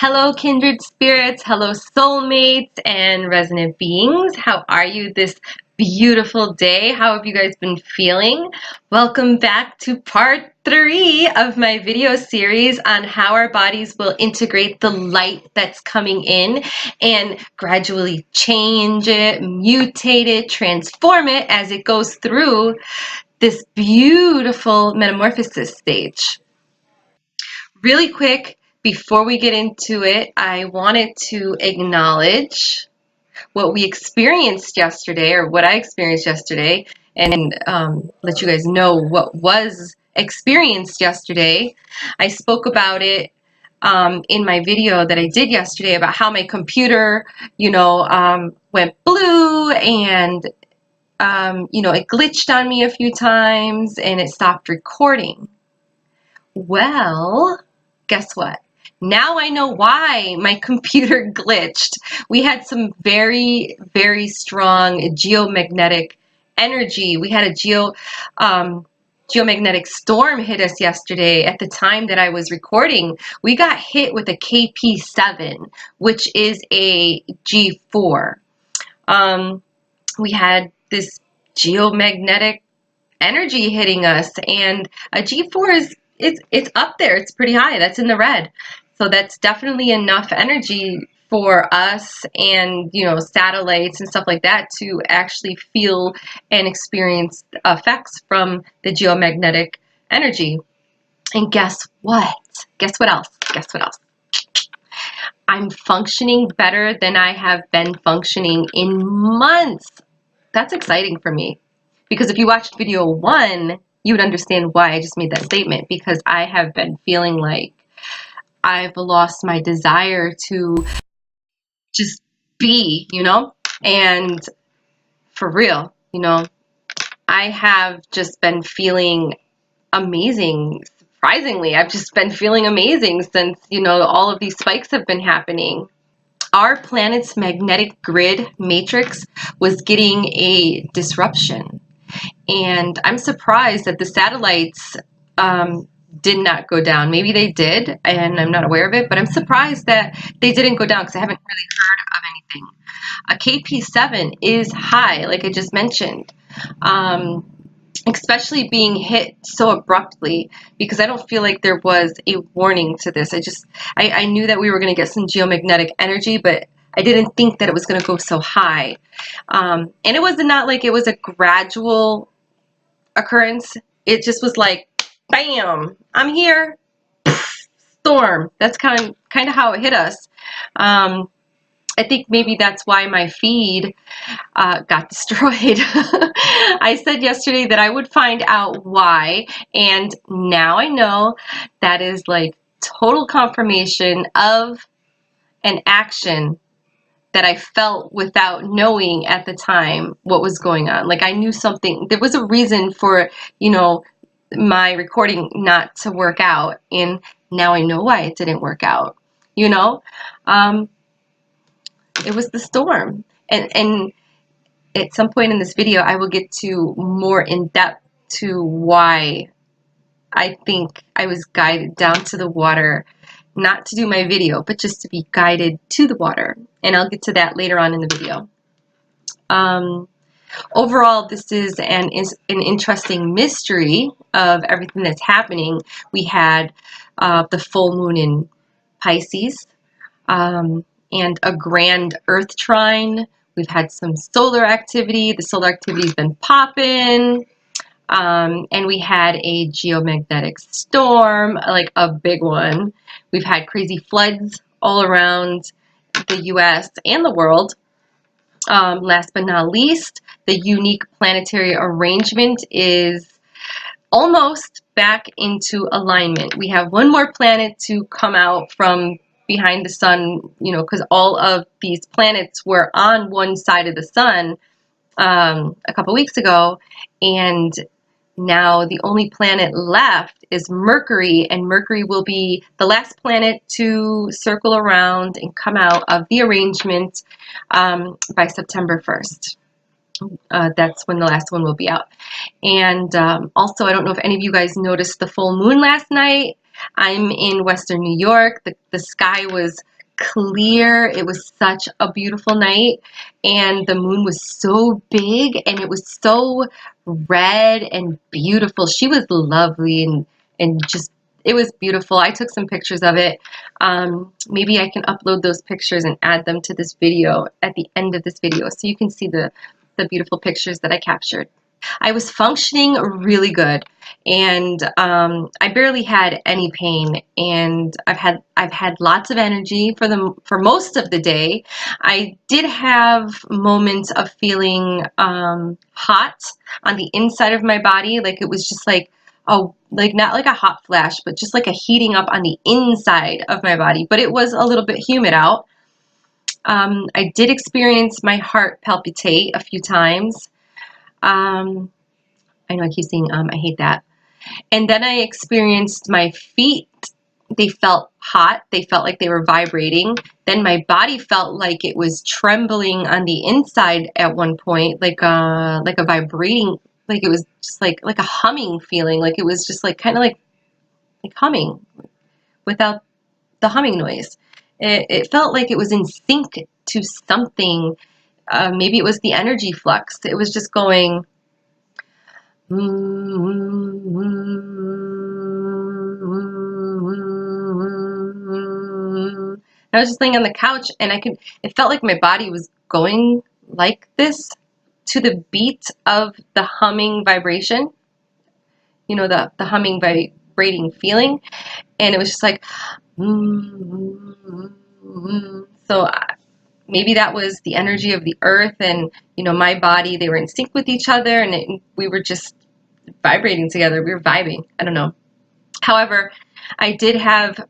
Hello, kindred spirits. Hello, soulmates and resonant beings. How are you this beautiful day? How have you guys been feeling? Welcome back to part 3 of my video series on how our bodies will integrate the light that's coming in and gradually change it, mutate it, transform it as it goes through this beautiful metamorphosis stage. Really quick, before we get into it, I wanted to acknowledge what we experienced yesterday, or what I experienced yesterday, and let you guys know what was experienced yesterday. I spoke about it in my video that I did yesterday about how my computer, went blue and, it glitched on me a few times and it stopped recording. Well, guess what? Now I know why my computer glitched. We had some very, very strong geomagnetic energy. We had a geomagnetic storm hit us yesterday at the time that I was recording. We got hit with a KP7, which is a G4. We had this geomagnetic energy hitting us, and a G4 is it's up there. It's pretty high. That's in the red. So that's definitely enough energy for us and, satellites and stuff like that to actually feel and experience effects from the geomagnetic energy. And guess what? Guess what else? Guess what else? I'm functioning better than I have been functioning in months. That's exciting for me. Because if you watched video 1, you would understand why I just made that statement, because I have been feeling like I've lost my desire to just be, and for real, I have just been feeling amazing. Surprisingly, I've just been feeling amazing since, all of these spikes have been happening. Our planet's magnetic grid matrix was getting a disruption. And I'm surprised that the satellites did not go down. Maybe they did, and I'm not aware of it, but I'm surprised that they didn't go down because I haven't really heard of anything. A KP7 is high, like I just mentioned, especially being hit so abruptly, because I don't feel like there was a warning to this. I knew that we were going to get some geomagnetic energy, but I didn't think that it was going to go so high. And it was not like it was a gradual occurrence. It just was like, bam, I'm here, storm. That's kind of how it hit us. I think maybe that's why my feed got destroyed. I said yesterday that I would find out why, and now I know that is like total confirmation of an action that I felt without knowing at the time what was going on. Like I knew something, there was a reason for, my recording not to work out, and now I know why it didn't work out, It was the storm. And at some point in this video, I will get to more in depth to why I think I was guided down to the water, not to do my video, but just to be guided to the water. And I'll get to that later on in the video. Overall, this is an interesting mystery of everything that's happening. We had the full moon in Pisces and a grand earth trine. We've had some solar activity. The solar activity's been popping. And we had a geomagnetic storm, like a big one. We've had crazy floods all around the US and the world. Last but not least, the unique planetary arrangement is almost back into alignment. We have one more planet to come out from behind the sun, because all of these planets were on one side of the sun a couple weeks ago, and now the only planet left is Mercury, and Mercury will be the last planet to circle around and come out of the arrangement by September 1st. That's when the last one will be out. And also, I don't know if any of you guys noticed the full moon last night. I'm in Western New York. The sky was clear. It was such a beautiful night, and the moon was so big and it was so red and beautiful. She was lovely and just, it was beautiful. I took some pictures of it. Maybe I can upload those pictures and add them to this video at the end of this video so you can see the beautiful pictures that I captured. I was functioning really good, and I barely had any pain, and I've had lots of energy for most of the day. I did have moments of feeling hot on the inside of my body, like it was just like, oh, like not like a hot flash, but just like a heating up on the inside of my body. But it was a little bit humid out. I did experience my heart palpitate a few times. I know I keep saying I hate that. And then I experienced my feet. They felt hot. They felt like they were vibrating. Then my body felt like it was trembling on the inside at one point, like a vibrating, like it was just like a humming feeling. Like it was just like kind of like humming without the humming noise. It felt like it was in sync to something. Maybe it was the energy flux. It was just going. I was just laying on the couch, and it felt like my body was going like this to the beat of the humming vibration, you know, the humming vibrating feeling. And it was just like, so maybe that was the energy of the earth and, you know, my body. They were in sync with each other, and we were just vibrating together. We were vibing. I don't know. However, I did have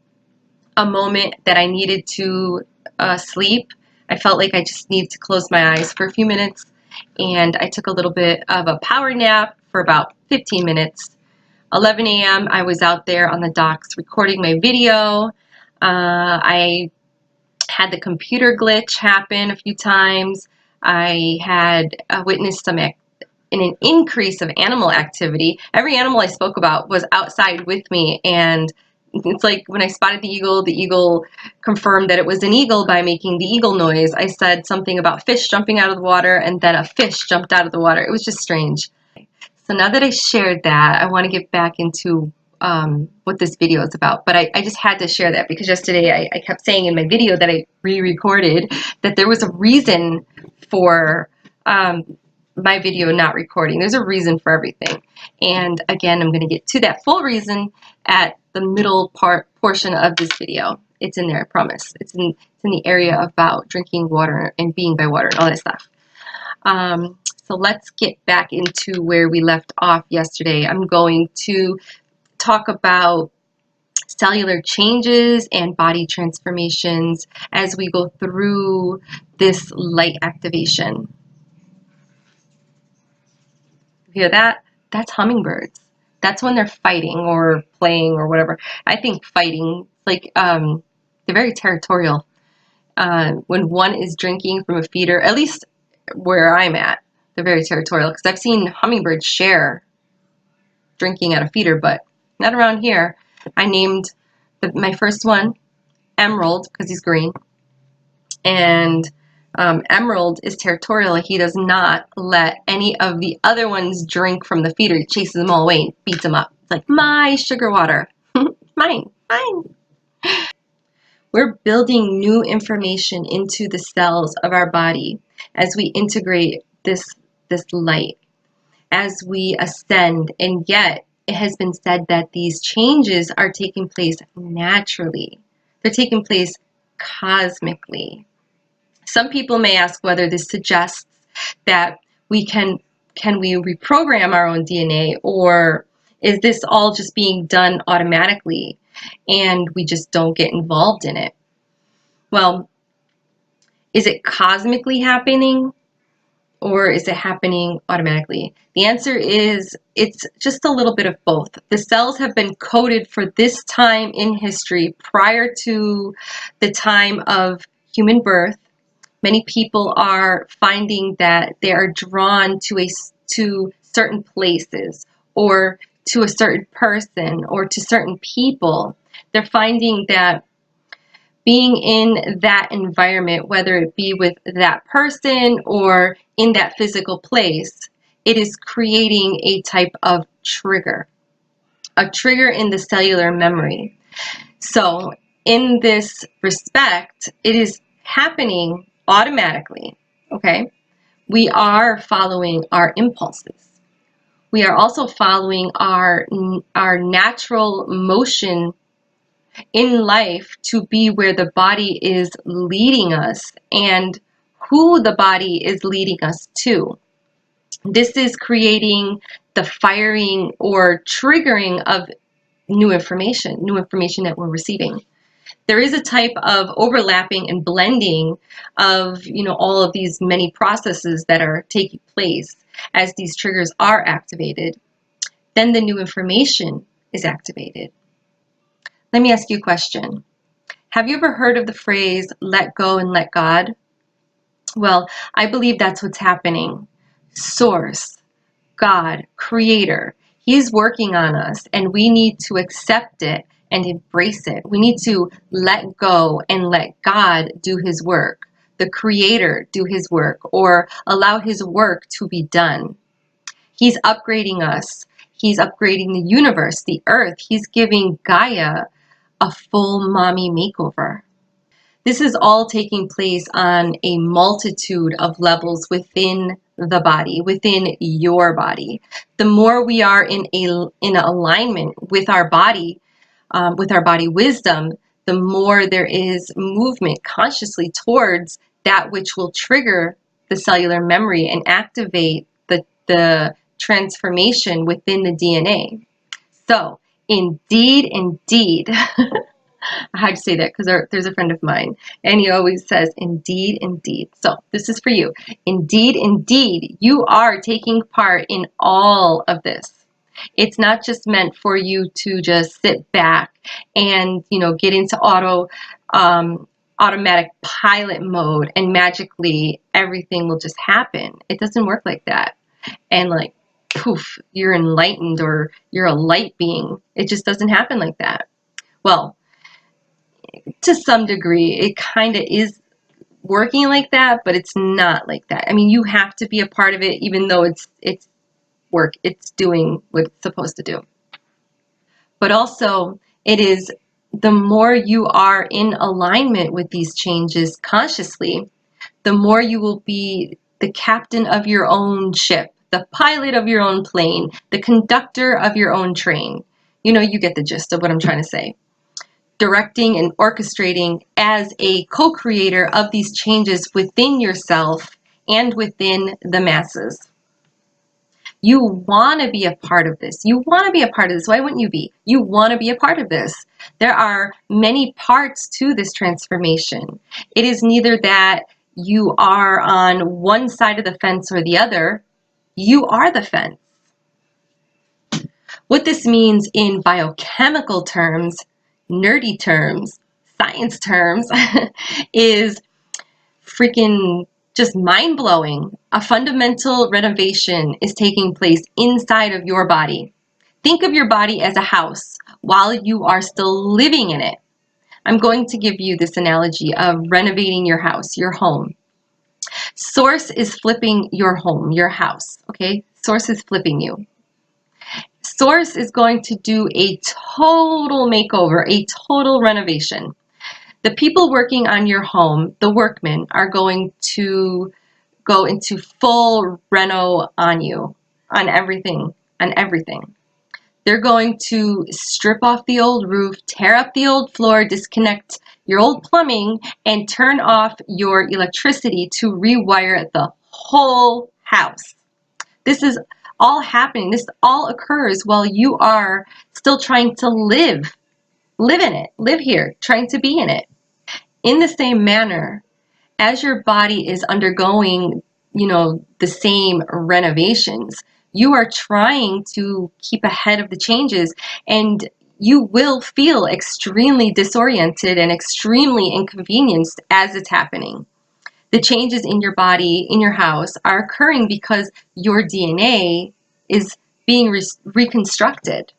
a moment that I needed to sleep. I felt like I just needed to close my eyes for a few minutes, and I took a little bit of a power nap for about 15 minutes. 11 a.m. I was out there on the docks recording my video. I had the computer glitch happen a few times. I had witnessed an increase of animal activity. Every animal I spoke about was outside with me, and it's like when I spotted the eagle confirmed that it was an eagle by making the eagle noise. I said something about fish jumping out of the water, and then a fish jumped out of the water. It was just strange. So now that I shared that, I want to get back into what this video is about. But I just had to share that because yesterday I kept saying in my video that I re-recorded that there was a reason for my video not recording. There's a reason for everything. And again, I'm going to get to that full reason at the middle portion of this video. It's in there, I promise. It's in the area about drinking water and being by water and all that stuff. So let's get back into where we left off yesterday. I'm going to talk about cellular changes and body transformations as we go through this light activation. You hear that? That's hummingbirds. That's when they're fighting or playing or whatever. I think fighting, like, they're very territorial. When one is drinking from a feeder, at least where I'm at, they're very territorial, because I've seen hummingbirds share drinking at a feeder, but not around here. I named my first one Emerald because he's green, and Emerald is territorial. He does not let any of the other ones drink from the feeder. He chases them all away and beats them up. It's like, my sugar water. Mine. We're building new information into the cells of our body as we integrate this light, as we ascend. And yet it has been said that these changes are taking place naturally. They're taking place cosmically. Some people may ask whether this suggests that we can we reprogram our own DNA, or is this all just being done automatically and we just don't get involved in it? Well, is it cosmically happening, or is it happening automatically? The answer is it's just a little bit of both. The cells have been coded for this time in history prior to the time of human birth. Many people are finding that they are drawn to certain places, or to a certain person, or to certain people. They're finding that being in that environment, whether it be with that person or in that physical place, it is creating a type of trigger, a trigger in the cellular memory. So in this respect, it is happening automatically, okay? We are following our impulses. We are also following our natural motion in life to be where the body is leading us and who the body is leading us to. This is creating the firing or triggering of new information that we're receiving. There is a type of overlapping and blending of, all of these many processes that are taking place as these triggers are activated. Then the new information is activated. Let me ask you a question. Have you ever heard of the phrase, let go and let God? Well, I believe that's what's happening. Source, God, Creator, He's working on us, and we need to accept it and embrace it. We need to let go and let God do His work, the Creator do His work, or allow His work to be done. He's upgrading us. He's upgrading the universe, the earth. He's giving Gaia a full mommy makeover. This is all taking place on a multitude of levels within the body, within your body. The more we are in alignment with our body wisdom, the more there is movement consciously towards that which will trigger the cellular memory and activate the transformation within the DNA. So, indeed, I had to say that because there's a friend of mine, and he always says, indeed. So this is for you. Indeed, you are taking part in all of this. It's not just meant for you to just sit back and, get into automatic pilot mode and magically everything will just happen. It doesn't work like that. And like, poof, you're enlightened or you're a light being. It just doesn't happen like that. Well, to some degree, it kind of is working like that, but it's not like that. I mean, you have to be a part of it, even though it's work. It's doing what it's supposed to do. But also, it is the more you are in alignment with these changes consciously, the more you will be the captain of your own ship, the pilot of your own plane, the conductor of your own train. You get the gist of what I'm trying to say. Directing and orchestrating as a co-creator of these changes within yourself and within the masses. You want to be a part of this. You want to be a part of this. Why wouldn't you be? You want to be a part of this. There are many parts to this transformation. It is neither that you are on one side of the fence or the other. You are the fence. What this means in biochemical terms, nerdy terms, science terms, is freaking just mind-blowing. A fundamental renovation is taking place inside of your body. Think of your body as a house while you are still living in it. I'm going to give you this analogy of renovating your house, your home. Source is flipping your home, your house, okay? Source is flipping you. Source is going to do a total makeover, a total renovation. The people working on your home, the workmen, are going to go into full reno on you, on everything. They're going to strip off the old roof, tear up the old floor, disconnect your old plumbing, and turn off your electricity to rewire the whole house. This is all happening. This all occurs while you are still trying to live in it, live here, trying to be in it. In the same manner, as your body is undergoing, the same renovations, you are trying to keep ahead of the changes, and you will feel extremely disoriented and extremely inconvenienced as it's happening. The changes in your body, in your house, are occurring because your DNA is being reconstructed.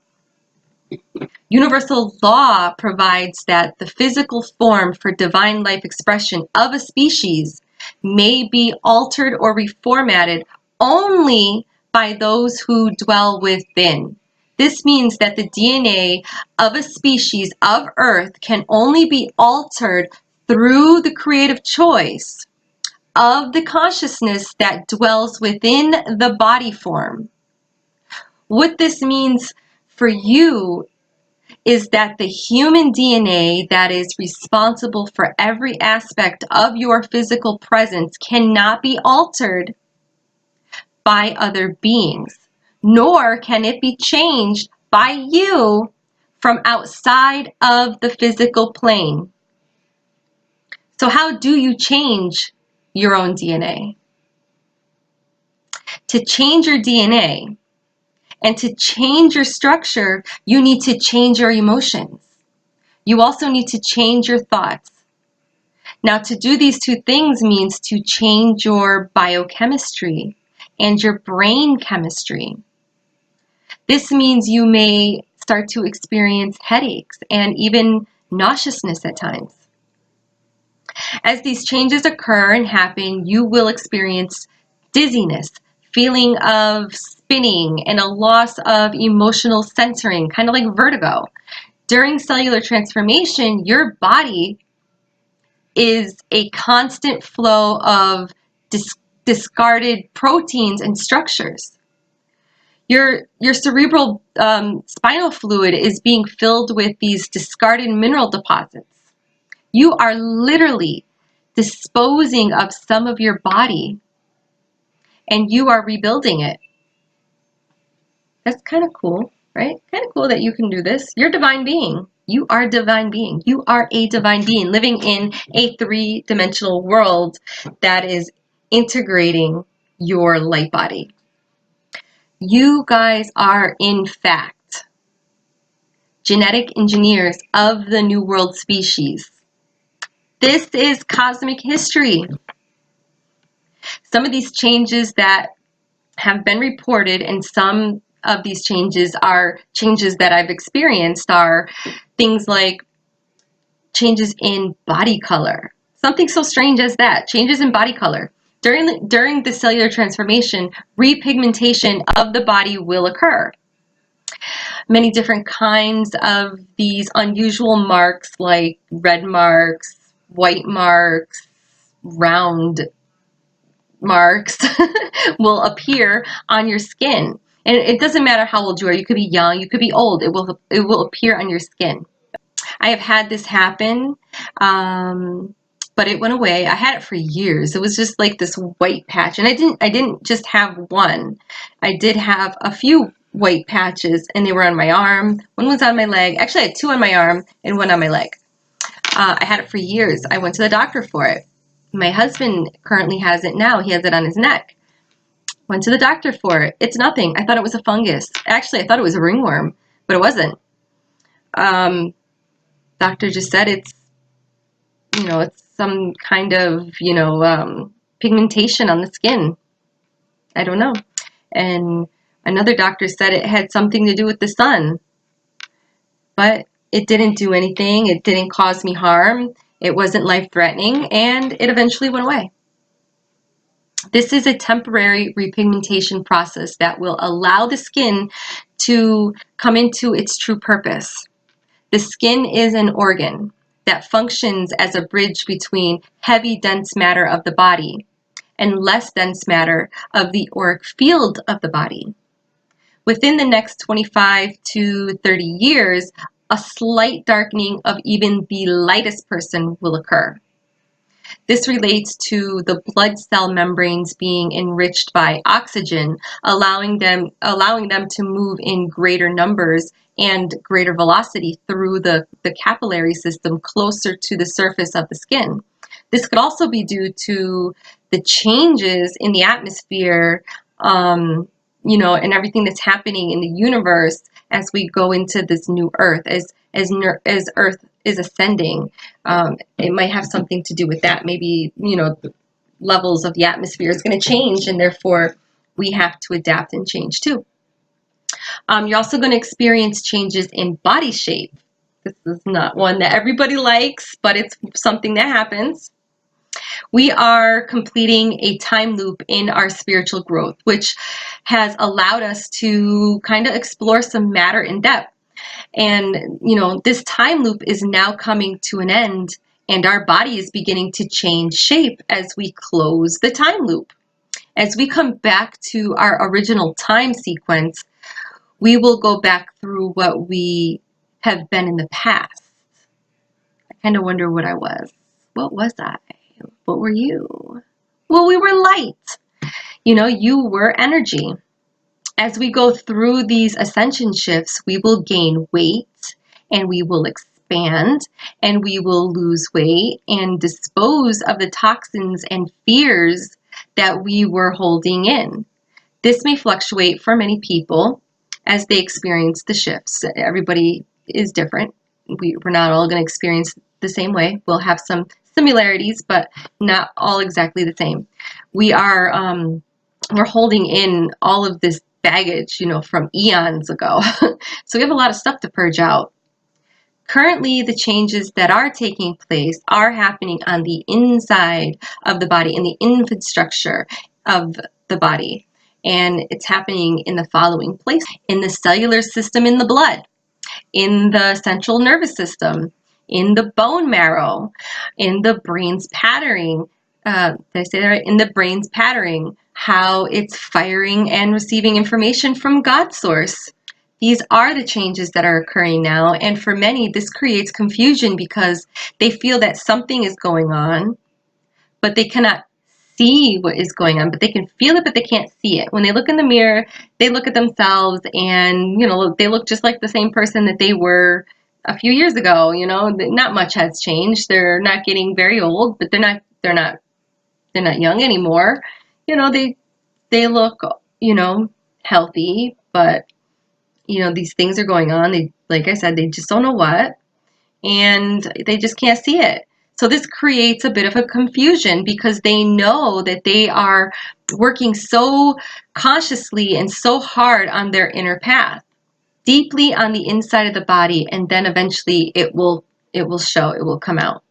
Universal law provides that the physical form for divine life expression of a species may be altered or reformatted only by those who dwell within. This means that the DNA of a species of Earth can only be altered through the creative choice of the consciousness that dwells within the body form. What this means for you is that the human DNA that is responsible for every aspect of your physical presence cannot be altered by other beings, nor can it be changed by you from outside of the physical plane. So how do you change your own DNA? To change your DNA and to change your structure, you need to change your emotions. You also need to change your thoughts. Now, to do these two things means to change your biochemistry and your brain chemistry. This means you may start to experience headaches and even nauseousness at times. As these changes occur and happen, you will experience dizziness, feeling of spinning, and a loss of emotional centering, kind of like vertigo. During cellular transformation, your body is a constant flow of discarded proteins and structures. Your cerebral spinal fluid is being filled with these discarded mineral deposits. You are literally disposing of some of your body and you are rebuilding it. That's kind of cool, right? Kind of cool that you can do this. You're a divine being. You are a divine being. You are a divine being living in a three-dimensional world that is integrating your light body. You guys are, in fact, genetic engineers of the New World species. This is cosmic history. Some of these changes that have been reported, and some of these changes are changes that I've experienced, are things like changes in body color. Something so strange as that, changes in body color. During the cellular transformation, repigmentation of the body will occur. Many different kinds of these unusual marks, like red marks, white marks, round marks, will appear on your skin. And it doesn't matter how old you are. You could be young, you could be old. It will appear on your skin. I have had this happen, but it went away. I had it for years. It was just like this white patch, and I didn't just have one. I did have a few white patches, and they were on my arm. One was on my leg. Actually, I had two on my arm and one on my leg. I had it for years. I went to the doctor for it. My husband currently has it now. He has it on his neck. Went to the doctor for it. It's nothing. I thought it was a fungus. Actually, I thought it was a ringworm, but it wasn't. Doctor just said it's some kind of, pigmentation on the skin. I don't know. And another doctor said it had something to do with the sun. But it didn't do anything. It didn't cause me harm. It wasn't life-threatening, and it eventually went away. This is a temporary repigmentation process that will allow the skin to come into its true purpose. The skin is an organ that functions as a bridge between heavy, dense matter of the body and less dense matter of the auric field of the body. Within the next 25 to 30 years, a slight darkening of even the lightest person will occur. This relates to the blood cell membranes being enriched by oxygen, allowing them to move in greater numbers and greater velocity through the capillary system closer to the surface of the skin. This could also be due to the changes in the atmosphere, and everything that's happening in the universe as we go into this new Earth, as Earth is ascending. It might have something to do with that. Maybe, the levels of the atmosphere is going to change, and therefore we have to adapt and change too. You're also going to experience changes in body shape. This is not one that everybody likes, but it's something that happens. We are completing a time loop in our spiritual growth, which has allowed us to kind of explore some matter in depth. And, you know, this time loop is now coming to an end, and our body is beginning to change shape as we close the time loop. As we come back to our original time sequence, we will go back through what we have been in the past. I kind of wonder what I was. What was I? What were you? Well, we were light. You know, you were energy. As we go through these ascension shifts, we will gain weight and we will expand and we will lose weight and dispose of the toxins and fears that we were holding in. This may fluctuate for many people as they experience the shifts. Everybody is different. We're not all going to experience the same way. We'll have some similarities, but not all exactly the same. We're holding in all of this baggage, you know, from eons ago. So we have a lot of stuff to purge out. Currently, the changes that are taking place are happening on the inside of the body, in the infrastructure of the body. And it's happening in the following places: in the cellular system in the blood, in the central nervous system, in the bone marrow, in the brain's patterning. Did I say that right? In the brain's patterning, how it's firing and receiving information from God's source. These are the changes that are occurring now, and for many, this creates confusion because they feel that something is going on, but they cannot see what is going on, but they can feel it, but they can't see it. When they look in the mirror, they look at themselves and, you know, they look just like the same person that they were a few years ago. You know, not much has changed. They're not getting very old, but they're not young anymore. You know, they look, you know, healthy, but, you know, these things are going on. They, like I said, they just don't know what, and they just can't see it. So this creates a bit of a confusion because they know that they are working so consciously and so hard on their inner path, deeply on the inside of the body, and then eventually it will show, it will come out.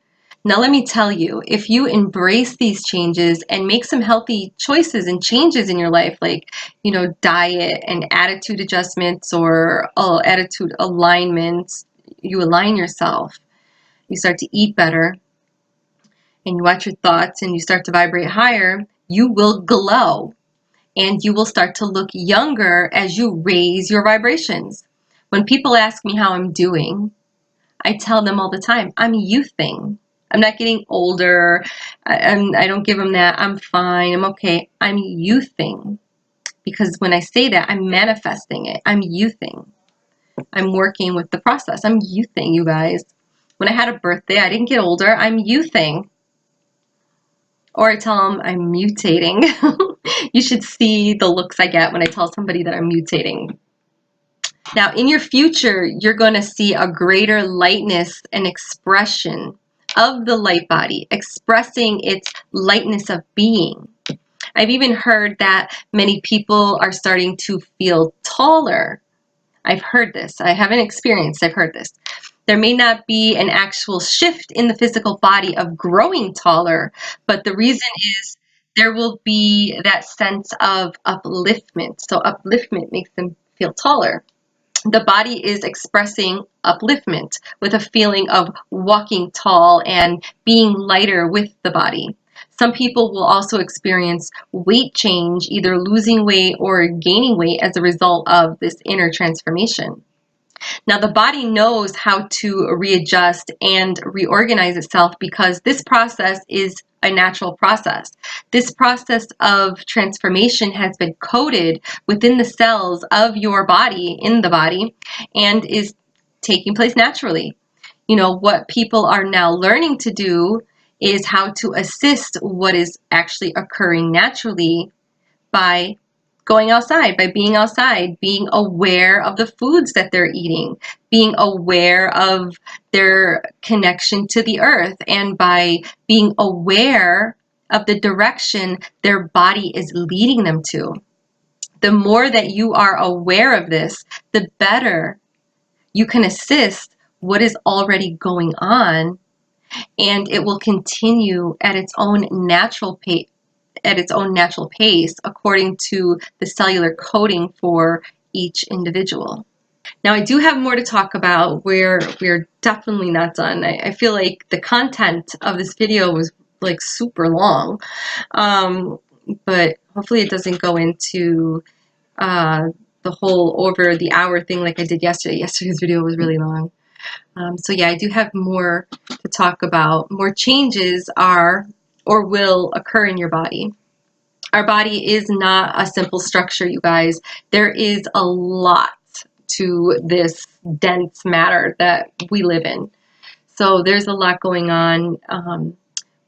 Now let me tell you, if you embrace these changes and make some healthy choices and changes in your life, like, you know, diet and attitude adjustments or attitude alignments, you align yourself, you start to eat better, and you watch your thoughts and you start to vibrate higher, you will glow and you will start to look younger as you raise your vibrations. When people ask me how I'm doing, I tell them all the time, I'm youthing. I'm not getting older. I don't give them that. I'm fine. I'm okay. I'm youthing. Because when I say that, I'm manifesting it. I'm youthing. I'm working with the process. I'm youthing, you guys. When I had a birthday, I didn't get older. I'm youthing. Or I tell them I'm mutating. You should see the looks I get when I tell somebody that I'm mutating. Now, in your future, you're going to see a greater lightness and expression of the light body, expressing its lightness of being. I've even heard that many people are starting to feel taller. I've heard this. I haven't experienced, I've heard this. There may not be an actual shift in the physical body of growing taller, but the reason is there will be that sense of upliftment. So upliftment makes them feel taller. The body is expressing upliftment with a feeling of walking tall and being lighter with the body. Some people will also experience weight change, either losing weight or gaining weight as a result of this inner transformation. Now, the body knows how to readjust and reorganize itself because this process is a natural process. This process of transformation has been coded within the cells of your body, in the body, and is taking place naturally. You know, what people are now learning to do is how to assist what is actually occurring naturally by going outside, by being aware of the foods that they're eating, being aware of their connection to the earth, and by being aware of the direction their body is leading them to. The more that you are aware of this, the better you can assist what is already going on, and it will continue at its own natural pace, according to the cellular coding for each individual. Now, I do have more to talk about where we're definitely not done. I feel like the content of this video was like super long, but hopefully it doesn't go into the whole over the hour thing like I did yesterday. Yesterday's video was really long. So yeah, I do have more to talk about. More changes are or will occur in your body. Our body is not a simple structure, you guys. There is a lot to this dense matter that we live in. So there's a lot going on.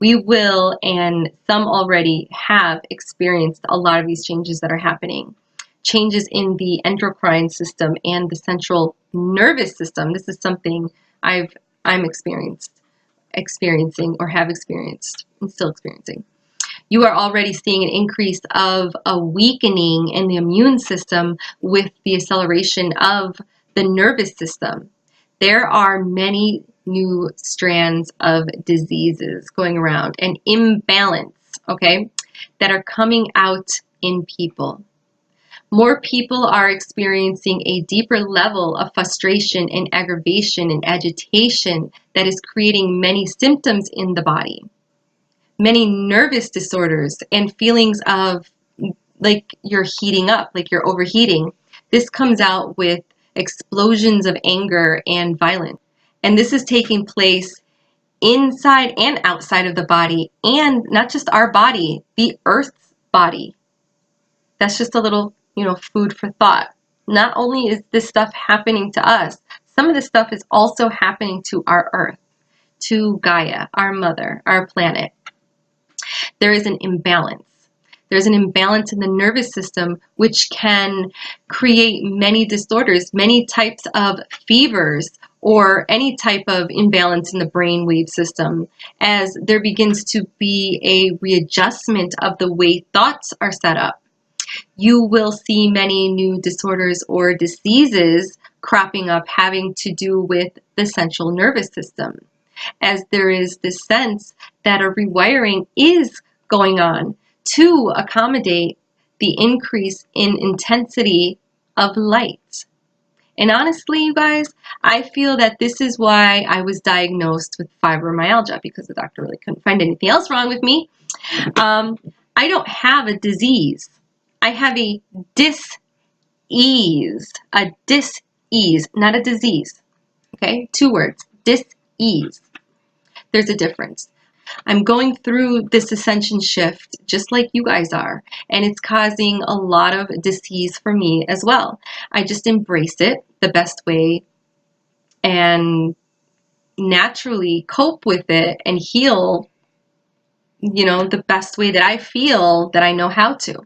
We will, and some already have experienced a lot of these changes that are happening. Changes in the endocrine system and the central nervous system. This is something I'm experiencing or have experienced and still experiencing. You are already seeing an increase of a weakening in the immune system with the acceleration of the nervous system. There are many new strands of diseases going around, an imbalance, okay, that are coming out in people. More people are experiencing a deeper level of frustration and aggravation and agitation that is creating many symptoms in the body. Many nervous disorders and feelings of like you're heating up, like you're overheating. This comes out with explosions of anger and violence. And this is taking place inside and outside of the body, and not just our body, the Earth's body. That's just a little, food for thought. Not only is this stuff happening to us, some of this stuff is also happening to our Earth, to Gaia, our mother, our planet. There is an imbalance. There's an imbalance in the nervous system, which can create many disorders, many types of fevers, or any type of imbalance in the brainwave system, as there begins to be a readjustment of the way thoughts are set up. You will see many new disorders or diseases cropping up having to do with the central nervous system, as there is this sense that a rewiring is going on to accommodate the increase in intensity of light. And honestly, you guys, I feel that this is why I was diagnosed with fibromyalgia, because the doctor really couldn't find anything else wrong with me. I don't have a disease. I have a dis-ease, not a disease. Okay, 2 words, dis-ease. There's a difference. I'm going through this ascension shift just like you guys are, and it's causing a lot of disease for me as well. I just embrace it the best way and naturally cope with it and heal, the best way that I feel that I know how to.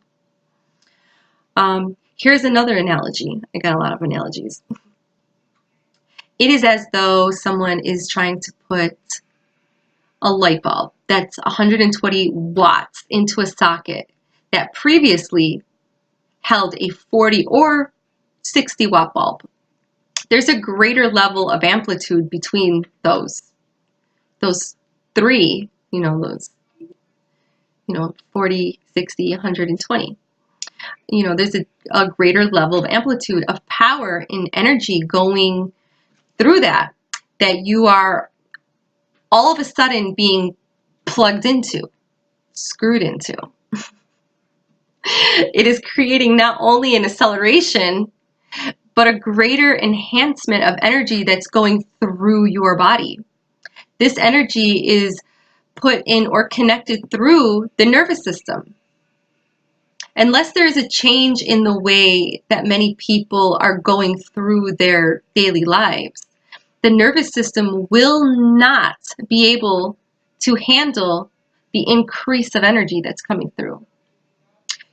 Here's another analogy. I got a lot of analogies. It is as though someone is trying to put a light bulb that's 120 watts into a socket that previously held a 40 or 60 watt bulb. There's a greater level of amplitude between those three, 40, 60, 120. There's a greater level of amplitude of power and energy going through that you are all of a sudden being plugged into, screwed into. It is creating not only an acceleration, but a greater enhancement of energy that's going through your body. This energy is put in or connected through the nervous system. Unless there is a change in the way that many people are going through their daily lives, the nervous system will not be able to handle the increase of energy that's coming through.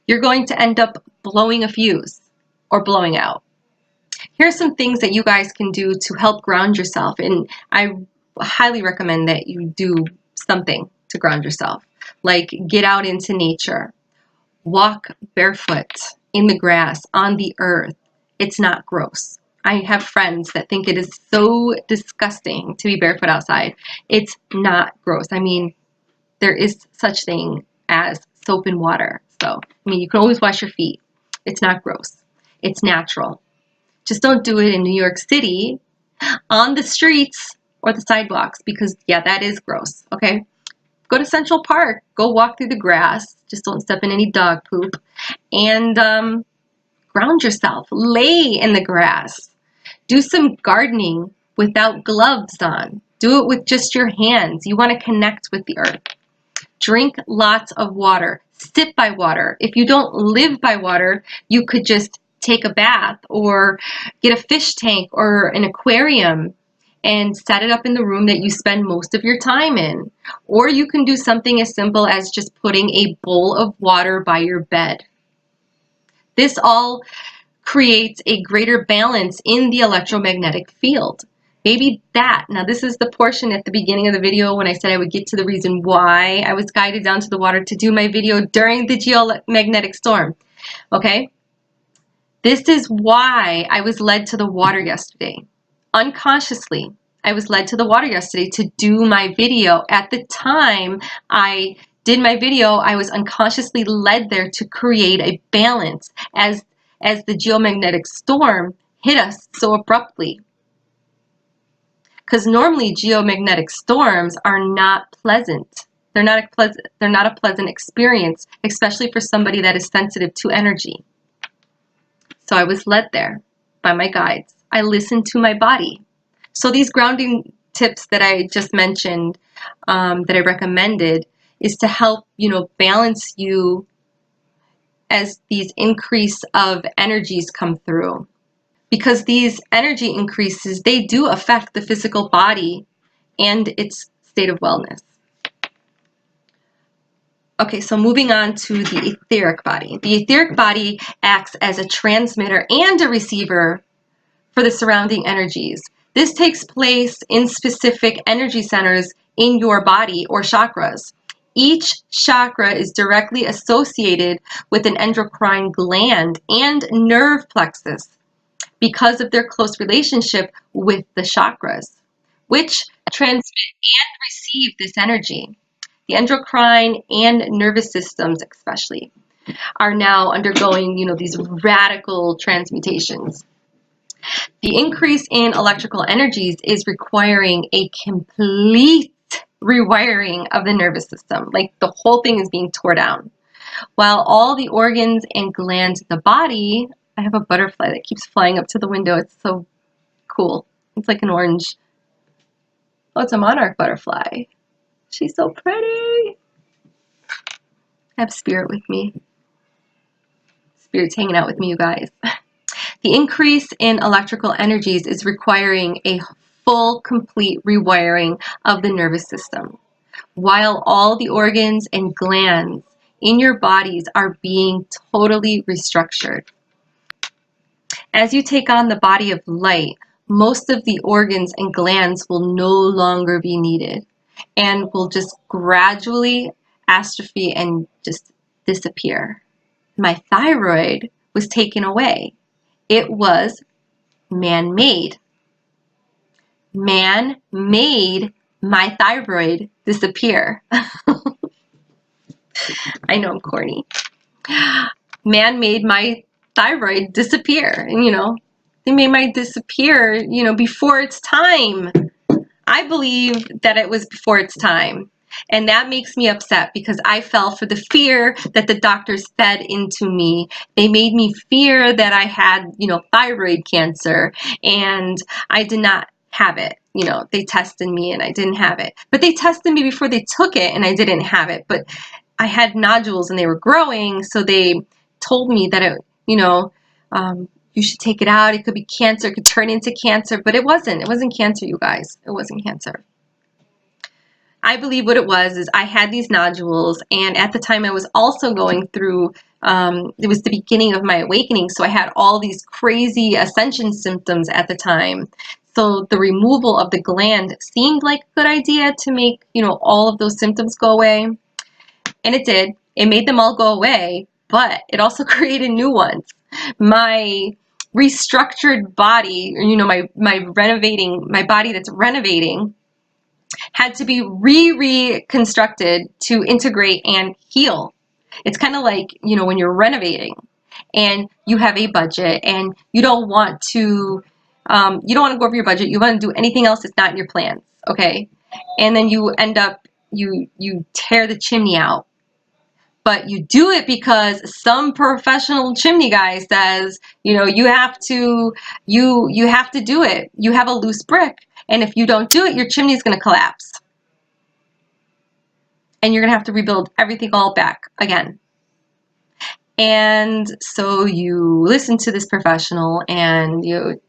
You're going to end up blowing a fuse or blowing out. Here's some things that you guys can do to help ground yourself, and I highly recommend that you do something to ground yourself, like get out into nature, walk barefoot, in the grass, on the earth, it's not gross. I have friends that think it is so disgusting to be barefoot outside. It's not gross. I mean, there is such thing as soap and water. So, I mean, you can always wash your feet. It's not gross. It's natural. Just don't do it in New York City on the streets or the sidewalks because, yeah, that is gross, okay? Go to Central Park. Go walk through the grass. Just don't step in any dog poop. And ground yourself. Lay in the grass. Do some gardening without gloves on. Do it with just your hands. You want to connect with the earth. Drink lots of water. Sit by water. If you don't live by water, you could just take a bath or get a fish tank or an aquarium and set it up in the room that you spend most of your time in. Or you can do something as simple as just putting a bowl of water by your bed. This all creates a greater balance in the electromagnetic field. Maybe that. Now, this is the portion at the beginning of the video when I said I would get to the reason why I was guided down to the water to do my video during the geomagnetic storm. Okay? This is why I was led to the water yesterday. Unconsciously, I was led to the water yesterday to do my video. At the time I did my video, I was unconsciously led there to create a balance as the geomagnetic storm hit us so abruptly. Because normally geomagnetic storms are not pleasant. They're not a pleasant experience, especially for somebody that is sensitive to energy. So I was led there by my guides. I listened to my body. So these grounding tips that I just mentioned, that I recommended, is to help, balance you as these increase of energies come through. Because these energy increases, they do affect the physical body and its state of wellness. Okay, so moving on to the etheric body. The etheric body acts as a transmitter and a receiver for the surrounding energies. This takes place in specific energy centers in your body or chakras. Each chakra is directly associated with an endocrine gland and nerve plexus because of their close relationship with the chakras, which transmit and receive this energy. The endocrine and nervous systems especially are now undergoing, these radical transmutations. The increase in electrical energies is requiring a complete rewiring of the nervous system. Like the whole thing is being torn down. While all the organs and glands in the body, I have a butterfly that keeps flying up to the window. It's so cool. It's like an orange. Oh, it's a monarch butterfly. She's so pretty. I have Spirit with me. Spirit's hanging out with me, you guys. The increase in electrical energies is requiring a full, complete rewiring of the nervous system, while all the organs and glands in your bodies are being totally restructured. As you take on the body of light, most of the organs and glands will no longer be needed and will just gradually atrophy and just disappear. My thyroid was taken away. It was man-made. Man made my thyroid disappear. I know I'm corny. Man made my thyroid disappear. And, they made my disappear, before its time. I believe that it was before its time. And that makes me upset because I fell for the fear that the doctors fed into me. They made me fear that I had, thyroid cancer, and I did not have it. They tested me and I didn't have it. But they tested me before they took it and I didn't have it. But I had nodules and they were growing, so they told me that it, you should take it out. It could be cancer. It could turn into cancer. But it wasn't. It wasn't cancer, you guys. It wasn't cancer. I believe what it was is I had these nodules, and at the time I was also going through, it was the beginning of my awakening, so I had all these crazy ascension symptoms at the time. So the removal of the gland seemed like a good idea to make, all of those symptoms go away. And it did. It made them all go away, but it also created new ones. My restructured body, you know, my body that's renovating had to be reconstructed to integrate and heal. It's kind of like, you know, when you're renovating and you have a budget and you don't want to go over your budget. You want to do anything else that's not in your plans, okay? And then you end up, you tear the chimney out. But you do it because some professional chimney guy says, you know, you have to do it. You have a loose brick, and if you don't do it, your chimney is going to collapse. And you're going to have to rebuild everything all back again. And so you listen to this professional and you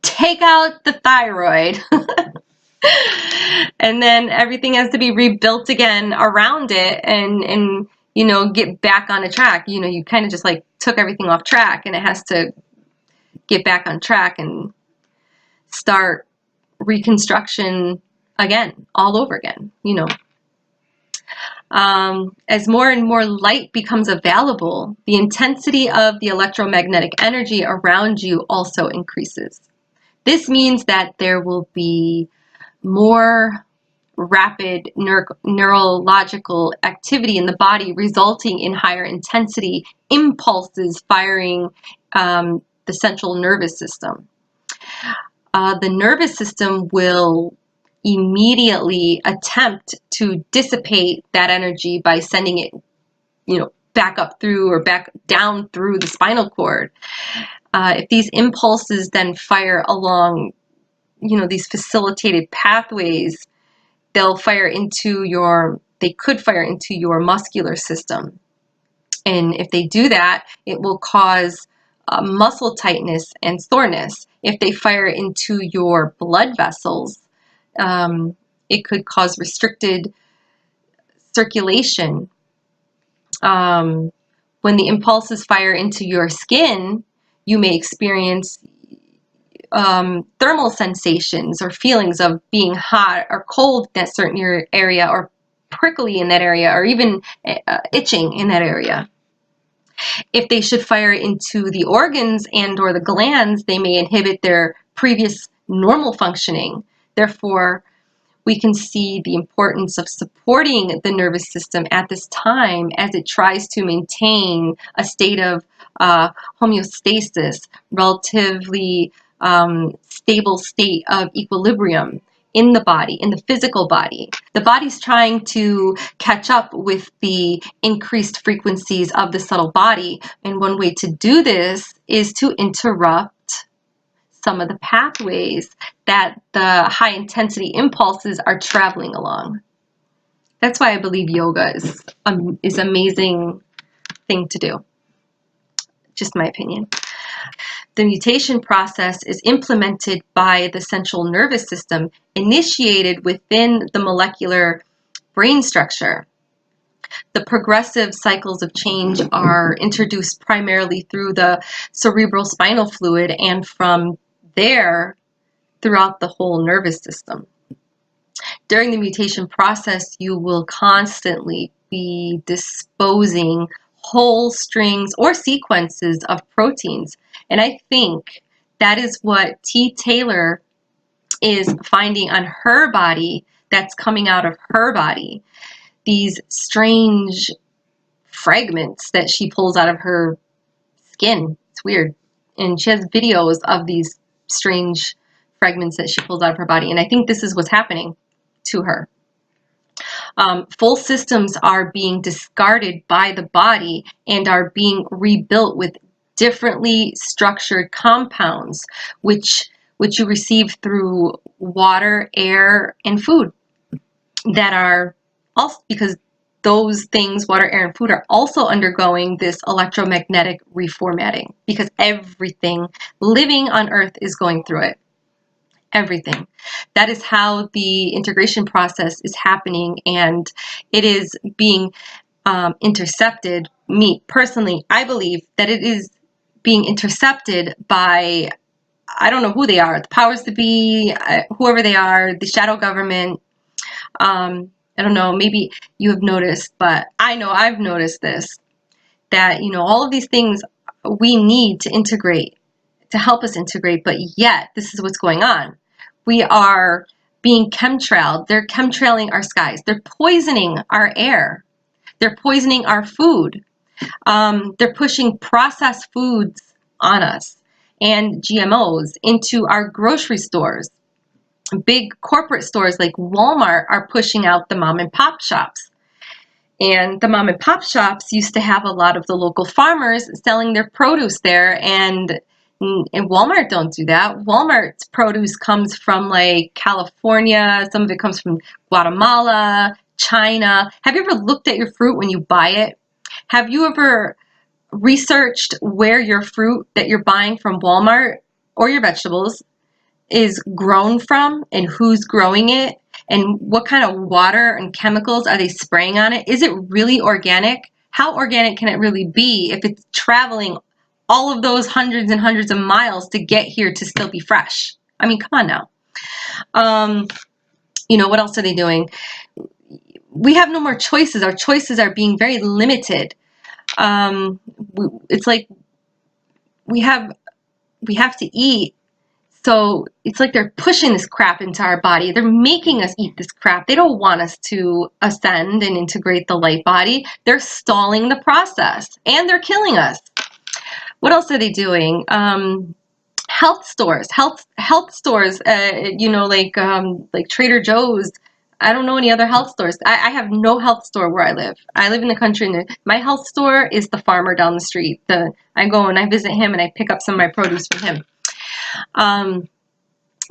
take out the thyroid. And then everything has to be rebuilt again around it and you know, get back on a track. You know, you kind of just like took everything off track and it has to get back on track and start reconstruction again, all over again, you know. As more and more light becomes available, the intensity of the electromagnetic energy around you also increases. This means that there will be more rapid neurological activity in the body, resulting in higher intensity impulses firing the central nervous system. The nervous system will immediately attempt to dissipate that energy by sending it, you know, back up through or back down through the spinal cord. If these impulses then fire along, you know, these facilitated pathways, they could fire into your muscular system. And if they do that, it will cause muscle tightness and soreness. If they fire into your blood vessels, it could cause restricted circulation. When the impulses fire into your skin, you may experience thermal sensations or feelings of being hot or cold in that certain area, or prickly in that area, or even itching in that area. If they should fire into the organs and or the glands, they may inhibit their previous normal functioning. Therefore, we can see the importance of supporting the nervous system at this time as it tries to maintain a state of homeostasis, relatively stable state of equilibrium in the body, in the physical body. The body's trying to catch up with the increased frequencies of the subtle body, and one way to do this is to interrupt some of the pathways that the high intensity impulses are traveling along. That's why I believe yoga is an amazing thing to do. Just my opinion. The mutation process is implemented by the central nervous system, initiated within the molecular brain structure. The progressive cycles of change are introduced primarily through the cerebral spinal fluid and from there throughout the whole nervous system. During the mutation process, you will constantly be disposing whole strings or sequences of proteins. And I think that is what T. Taylor is finding on her body, that's coming out of her body. These strange fragments that she pulls out of her skin. It's weird. And she has videos of these strange fragments that she pulls out of her body. And I think this is what's happening to her. Full systems are being discarded by the body and are being rebuilt with differently structured compounds, which you receive through water, air, and food, that are also, because those things, water, air, and food, are also undergoing this electromagnetic reformatting, because everything living on Earth is going through it. Everything. That is how the integration process is happening, and it is being intercepted. Me personally, I believe that it is being intercepted by, I don't know who they are, the powers that be, whoever they are, the shadow government. I don't know, maybe you have noticed, but I know I've noticed this. that, you know, all of these things we need to integrate, to help us integrate, but yet this is what's going on. We are being chemtrailed. They're chemtrailing our skies. They're poisoning our air. They're poisoning our food. They're pushing processed foods on us and GMOs into our grocery stores. Big corporate stores like Walmart are pushing out the mom and pop shops. And the mom and pop shops used to have a lot of the local farmers selling their produce there, and Walmart don't do that. Walmart's produce comes from like California, some of it comes from Guatemala, China. Have you ever looked at your fruit when you buy it? Have you ever researched where your fruit that you're buying from Walmart or your vegetables is grown from and who's growing it and what kind of water and chemicals are they spraying on it? Is it really organic? How organic can it really be if it's traveling all of those hundreds and hundreds of miles to get here to still be fresh? I mean, come on now. You know, what else are they doing? We have no more choices. Our choices are being very limited. It's like we have to eat. So it's like they're pushing this crap into our body. They're making us eat this crap. They don't want us to ascend and integrate the light body. They're stalling the process and they're killing us. What else are they doing? Health stores, health stores, you know, like Trader Joe's. I don't know any other health stores. I have no health store where I live. I live in the country, and my health store is the farmer down the street. I go and I visit him and I pick up some of my produce from him.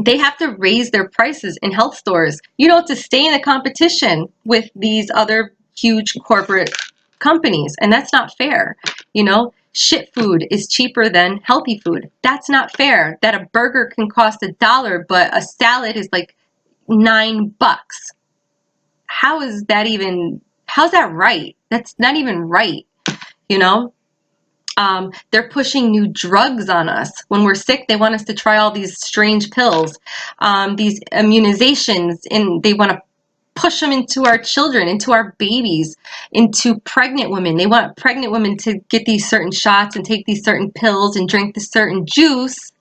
They have to raise their prices in health stores, you know, to stay in the competition with these other huge corporate companies. And that's not fair. You know, shit food is cheaper than healthy food. That's not fair that a burger can cost $1, but a salad is like $9. How is that even, how's that right? That's not even right, you know? They're pushing new drugs on us. When we're sick, they want us to try all these strange pills, these immunizations, and they want to push them into our children, into our babies, into pregnant women. They want pregnant women to get these certain shots and take these certain pills and drink this certain juice,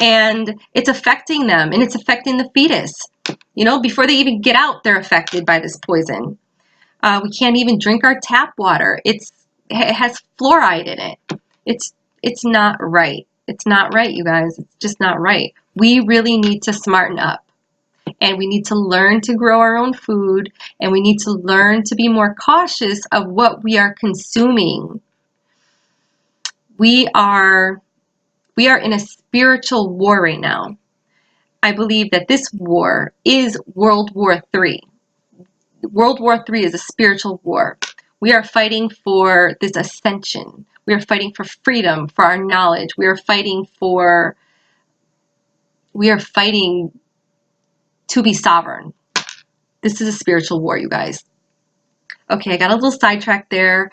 and it's affecting them, and it's affecting the fetus. You know, before they even get out, they're affected by this poison. We can't even drink our tap water. It has fluoride in it. It's not right. It's not right, you guys. It's just not right. We really need to smarten up, and we need to learn to grow our own food, and we need to learn to be more cautious of what we are consuming. We are in a spiritual war right now. I believe that this war is World War III. World War III is a spiritual war. We are fighting for this ascension. We are fighting for freedom, for our knowledge. We are fighting to be sovereign. This is a spiritual war, you guys. Okay, I got a little sidetracked there.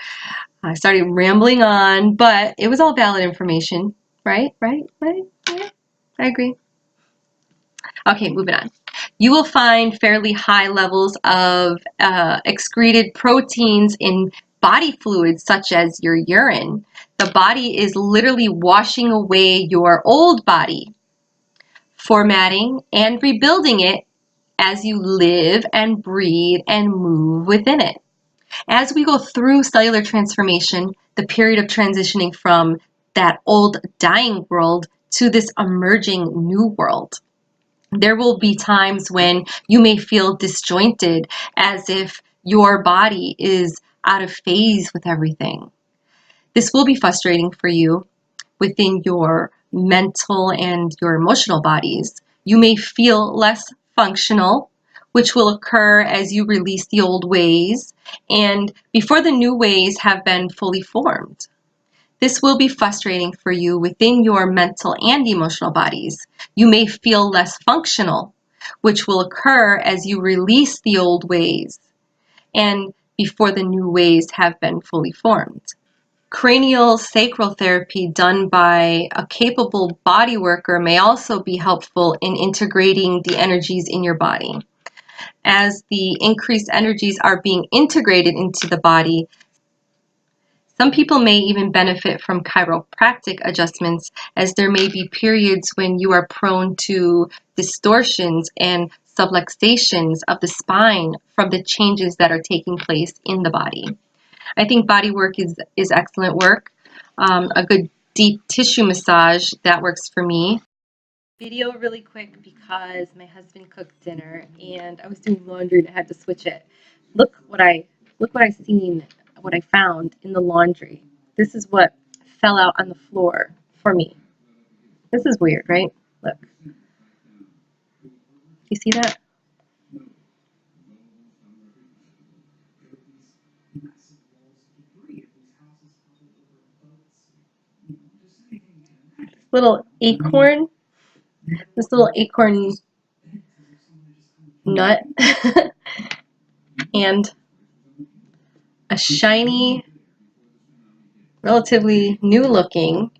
I started rambling on, but it was all valid information, right? Right? I agree. Okay, moving on. You will find fairly high levels of excreted proteins in body fluids such as your urine. The body is literally washing away your old body, formatting and rebuilding it as you live and breathe and move within it. As we go through cellular transformation, the period of transitioning from that old dying world to this emerging new world, there will be times when you may feel disjointed, as if your body is out of phase with everything. This will be frustrating for you within your mental and your emotional bodies. You may feel less functional, which will occur as you release the old ways and before the new ways have been fully formed. This will be frustrating for you within your mental and emotional bodies. You may feel less functional, which will occur as you release the old ways and before the new ways have been fully formed. Cranial sacral therapy done by a capable body worker may also be helpful in integrating the energies in your body. As the increased energies are being integrated into the body, Some people may even benefit from chiropractic adjustments, as there may be periods when you are prone to distortions and subluxations of the spine from the changes that are taking place in the body. I think body work is excellent work. A good deep tissue massage, that works for me. Video really quick because my husband cooked dinner and I was doing laundry and I had to switch it. Look what I seen, what I found in the laundry. This is what fell out on the floor for me. This is weird, right? Look. You see that? Little acorn. This little acorn nut. And a shiny, relatively new looking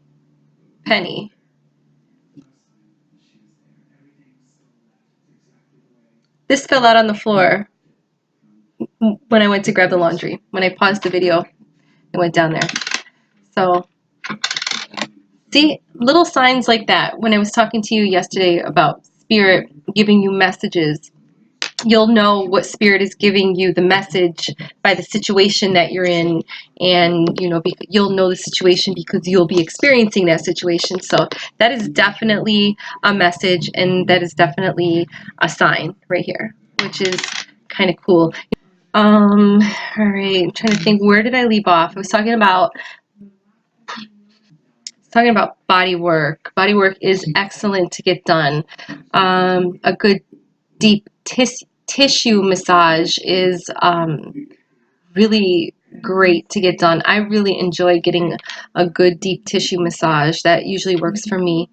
penny. This fell out on the floor when I went to grab the laundry. When I paused the video, it went down there. So, see, little signs like that. When I was talking to you yesterday about spirit giving you messages, you'll know what spirit is giving you the message by the situation that you're in, and you'll know the situation because you'll be experiencing that situation. So that is definitely a message, and that is definitely a sign right here, which is kind of cool. All right, I'm trying to think, where did I leave off? I was talking about body work. Body work is excellent to get done. A good deep tissue massage is really great to get done. I really enjoy getting a good deep tissue massage. That usually works for me.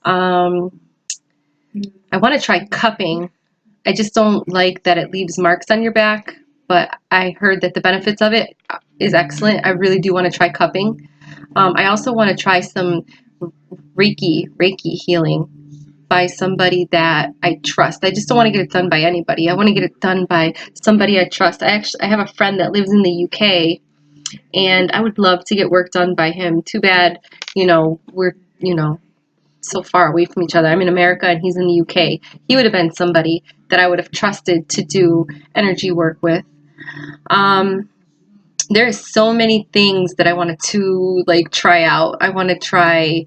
I want to try cupping. I just don't like that it leaves marks on your back, but I heard that the benefits of it is excellent. I really do want to try cupping. I also want to try some Reiki healing by somebody that I trust. I just don't want to get it done by anybody. I want to get it done by somebody I trust. I have a friend that lives in the UK, and I would love to get work done by him. Too bad, we're, so far away from each other. I'm in America and he's in the UK. He would have been somebody that I would have trusted to do energy work with. There are so many things that I wanted to try out. I want to try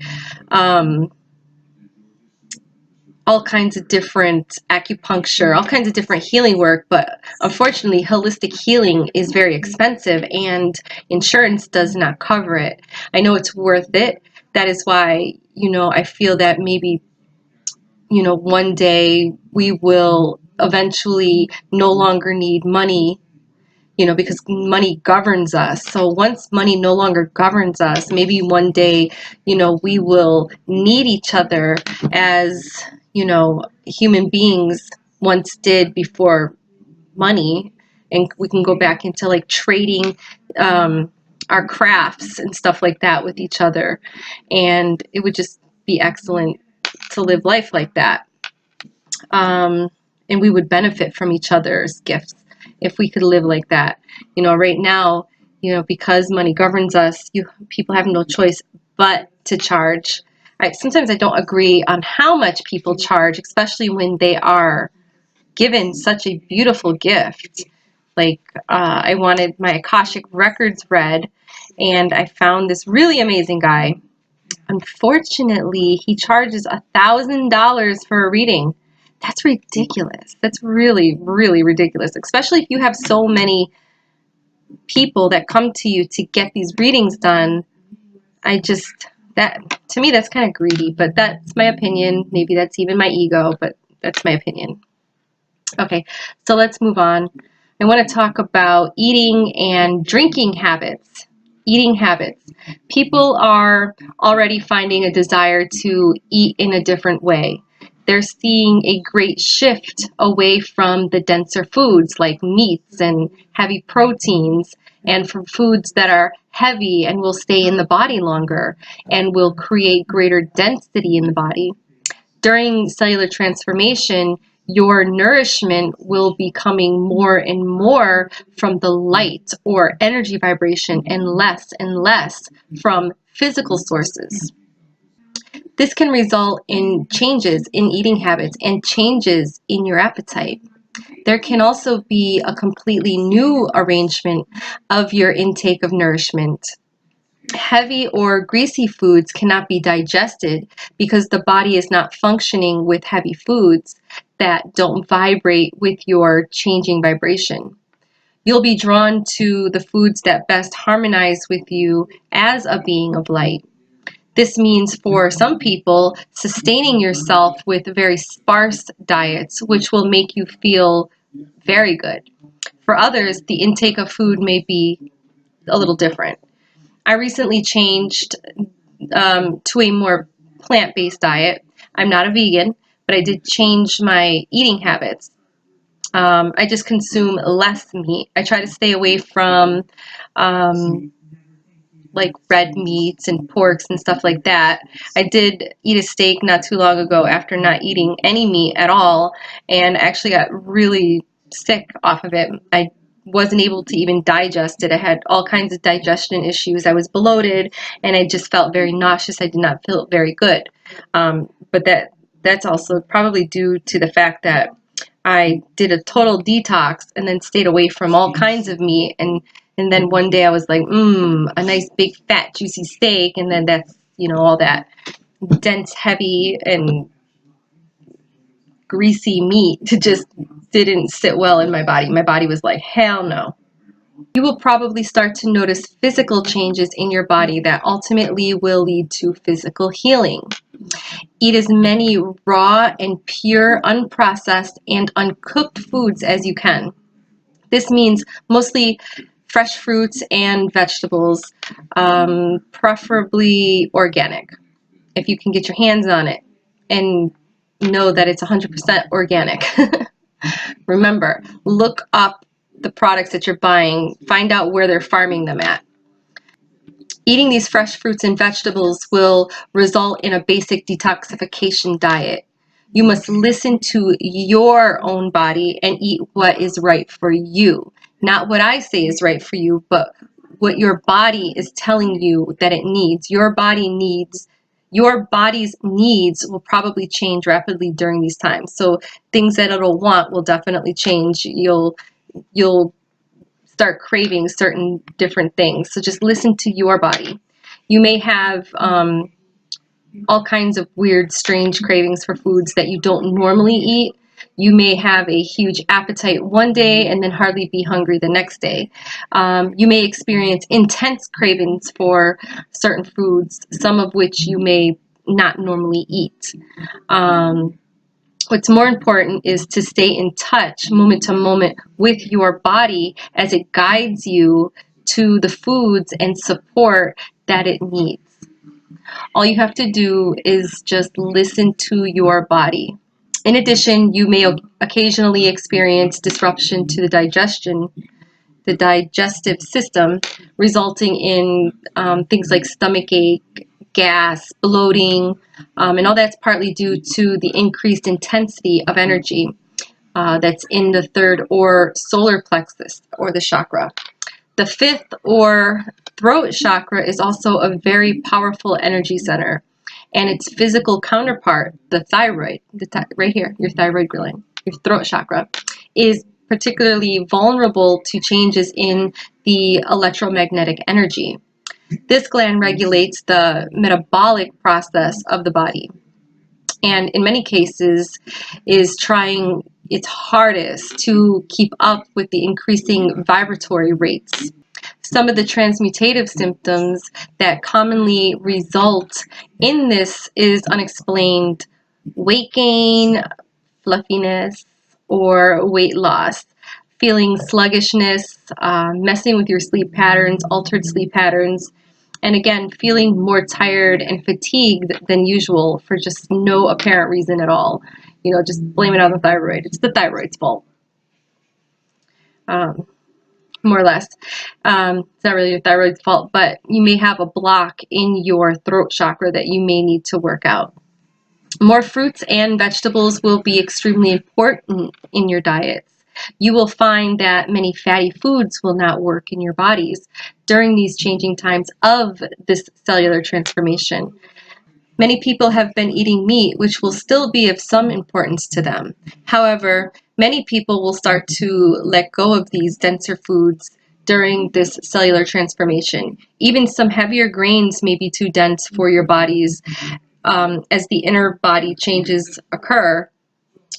all kinds of different acupuncture, all kinds of different healing work, but unfortunately holistic healing is very expensive and insurance does not cover it. I know it's worth it. That is why, I feel that maybe, one day we will eventually no longer need money, because money governs us. So once money no longer governs us, maybe one day, we will need each other as, human beings once did before money. And we can go back into trading our crafts and stuff like that with each other. And it would just be excellent to live life like that. And we would benefit from each other's gifts if we could live like that. Right now, because money governs us, people have no choice but to charge. Sometimes I don't agree on how much people charge, especially when they are given such a beautiful gift. I wanted my Akashic records read, and I found this really amazing guy. Unfortunately, he charges $1,000 for a reading. That's ridiculous. That's really, really ridiculous, especially if you have so many people that come to you to get these readings done. To me, that's kind of greedy, but that's my opinion. Maybe that's even my ego, but that's my opinion. Okay, so let's move on. I want to talk about eating and drinking habits. Eating habits. People are already finding a desire to eat in a different way. They're seeing a great shift away from the denser foods like meats and heavy proteins, and from foods that are heavy and will stay in the body longer and will create greater density in the body. During cellular transformation, your nourishment will be coming more and more from the light or energy vibration and less from physical sources. This can result in changes in eating habits and changes in your appetite. There can also be a completely new arrangement of your intake of nourishment. Heavy or greasy foods cannot be digested because the body is not functioning with heavy foods that don't vibrate with your changing vibration. You'll be drawn to the foods that best harmonize with you as a being of light. This means for some people, sustaining yourself with very sparse diets, which will make you feel very good. For others, the intake of food may be a little different. I recently changed to a more plant-based diet. I'm not a vegan, but I did change my eating habits. I just consume less meat. I try to stay away from like red meats and porks and stuff like that. I did eat a steak not too long ago after not eating any meat at all, and actually got really sick off of it. I wasn't able to even digest it. I had all kinds of digestion issues. I was bloated, and I just felt very nauseous. I did not feel very good. But that's also probably due to the fact that I did a total detox and then stayed away from all kinds of meat, and then one day I was like, a nice big fat juicy steak, and then that's, all that dense, heavy, and greasy meat just didn't sit well in my body. My body was like, hell no. You will probably start to notice physical changes in your body that ultimately will lead to physical healing. Eat as many raw and pure, unprocessed, and uncooked foods as you can. This means mostly fresh fruits and vegetables, preferably organic, if you can get your hands on it and know that it's 100% organic. Remember, look up the products that you're buying, find out where they're farming them at. Eating these fresh fruits and vegetables will result in a basic detoxification diet. You must listen to your own body and eat what is right for you. Not what I say is right for you, but what your body is telling you that it needs. Your body's needs will probably change rapidly during these times. So things that it'll want will definitely change. You'll start craving certain different things. So just listen to your body. You may have all kinds of weird, strange cravings for foods that you don't normally eat. You may have a huge appetite one day and then hardly be hungry the next day. You may experience intense cravings for certain foods, some of which you may not normally eat. What's more important is to stay in touch moment to moment with your body as it guides you to the foods and support that it needs. All you have to do is just listen to your body. In addition, you may occasionally experience disruption to the digestive system, resulting in things like stomach ache, gas, bloating, and all that's partly due to the increased intensity of energy that's in the third or solar plexus, or the chakra. The fifth or throat chakra is also a very powerful energy center, and its physical counterpart, the thyroid, right here, your thyroid gland, your throat chakra, is particularly vulnerable to changes in the electromagnetic energy. This gland regulates the metabolic process of the body, and in many cases is trying its hardest to keep up with the increasing vibratory rates. Some of the transmutative symptoms that commonly result in this is unexplained weight gain, fluffiness, or weight loss, feeling sluggishness, messing with your sleep patterns, altered sleep patterns, and again, feeling more tired and fatigued than usual for just no apparent reason at all. Just blame it on the thyroid. It's the thyroid's fault. More or less. It's not really your thyroid's fault, but you may have a block in your throat chakra that you may need to work out. More fruits and vegetables will be extremely important in your diets. You will find that many fatty foods will not work in your bodies during these changing times of this cellular transformation. Many people have been eating meat, which will still be of some importance to them. However, many people will start to let go of these denser foods during this cellular transformation. Even some heavier grains may be too dense for your bodies. As the inner body changes occur,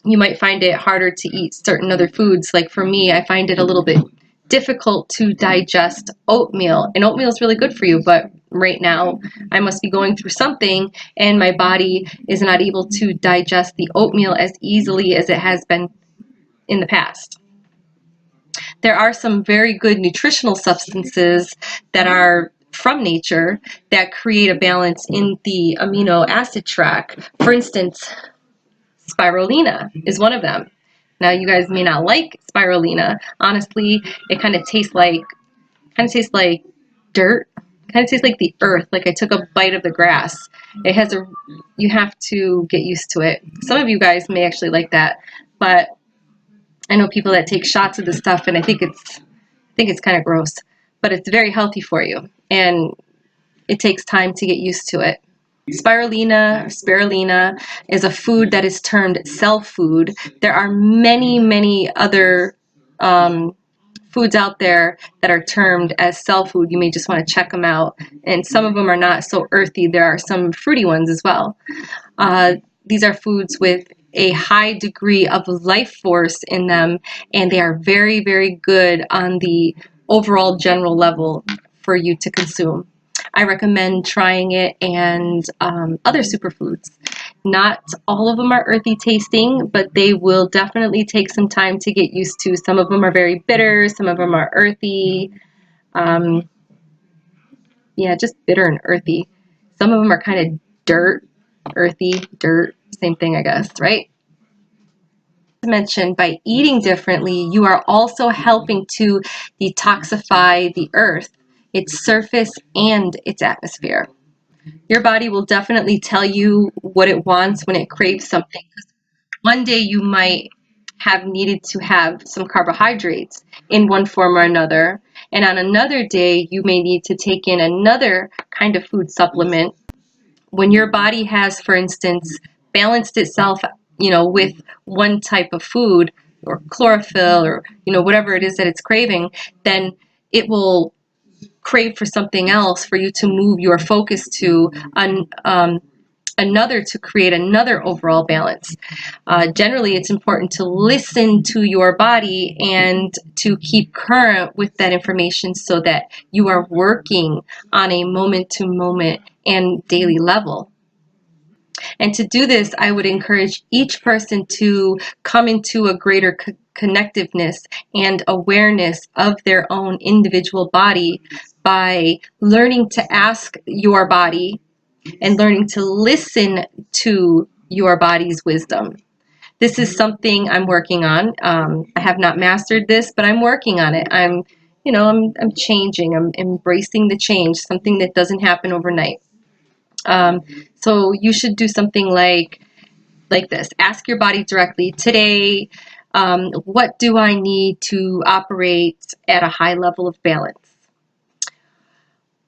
you might find it harder to eat certain other foods. Like for me, I find it a little bit difficult to digest oatmeal. And oatmeal is really good for you, but right now I must be going through something and my body is not able to digest the oatmeal as easily as it has been in the past. There are some very good nutritional substances that are from nature that create a balance in the amino acid track. For instance, spirulina is one of them. Now, you guys may not like spirulina. Honestly, it kind of tastes like dirt. Kind of tastes like the earth. Like I took a bite of the grass. It has a. You have to get used to it. Some of you guys may actually like that, but I know people that take shots of this stuff, and I think it's kind of gross. But it's very healthy for you, and it takes time to get used to it. Spirulina is a food that is termed cell food. There are many other foods out there that are termed as cell food. You may just want to check them out. And some of them are not so earthy. There are some fruity ones as well. These are foods with a high degree of life force in them, and they are very good on the overall general level for you to consume. I recommend trying it and other superfoods. Not all of them are earthy tasting, but they will definitely take some time to get used to. Some of them are very bitter, some of them are earthy. Yeah, just bitter and earthy. Some of them are kind of earthy, dirt, same thing, I guess, right? Mentioned, by eating differently, you are also helping to detoxify the earth, its surface, and its atmosphere. Your body will definitely tell you what it wants when it craves something. One day you might have needed to have some carbohydrates in one form or another, and on another day you may need to take in another kind of food supplement. When your body has, for instance, balanced itself, with one type of food or chlorophyll or, whatever it is that it's craving, then it will crave for something else for you to move your focus to another to create another overall balance. Generally, it's important to listen to your body and to keep current with that information so that you are working on a moment-to-moment and daily level. And to do this, I would encourage each person to come into a greater connectiveness and awareness of their own individual body by learning to ask your body and learning to listen to your body's wisdom. This is something I'm working on. I have not mastered this, but I'm working on it. I'm changing. I'm embracing the change, something that doesn't happen overnight. So you should do something like this. Ask your body directly. Today, what do I need to operate at a high level of balance?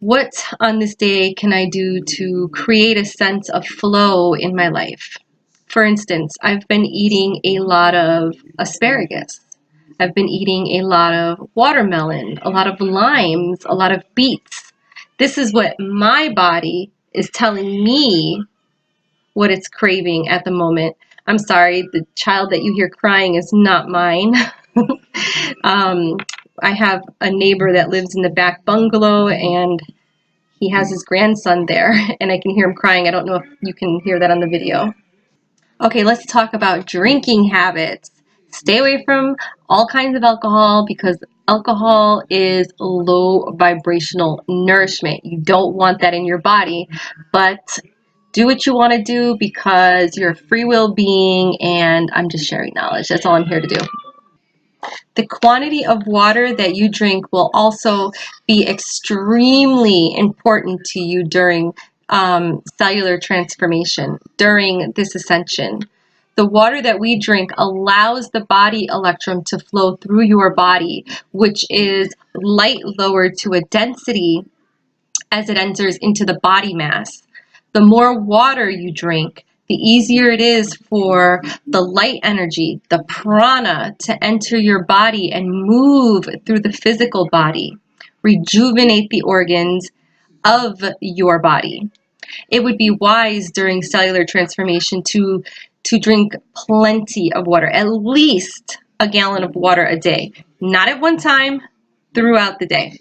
What on this day can I do to create a sense of flow in my life? For instance, I've been eating a lot of asparagus. I've been eating a lot of watermelon, a lot of limes, a lot of beets. This is what my body is telling me what it's craving at the moment. I'm sorry, the child that you hear crying is not mine. I have a neighbor that lives in the back bungalow, and he has his grandson there, and I can hear him crying. I don't know if you can hear that on the video. Okay, let's talk about drinking habits. Stay away from all kinds of alcohol because alcohol is low vibrational nourishment. You don't want that in your body, but do what you want to do because you're a free will being, and I'm just sharing knowledge. That's all I'm here to do. The quantity of water that you drink will also be extremely important to you during cellular transformation during this ascension. The water that we drink allows the body electrum to flow through your body, which is light lowered to a density as it enters into the body mass. The more water you drink, the easier it is for the light energy, the prana, to enter your body and move through the physical body, rejuvenate the organs of your body. It would be wise during cellular transformation to drink plenty of water, at least a gallon of water a day, not at one time, throughout the day.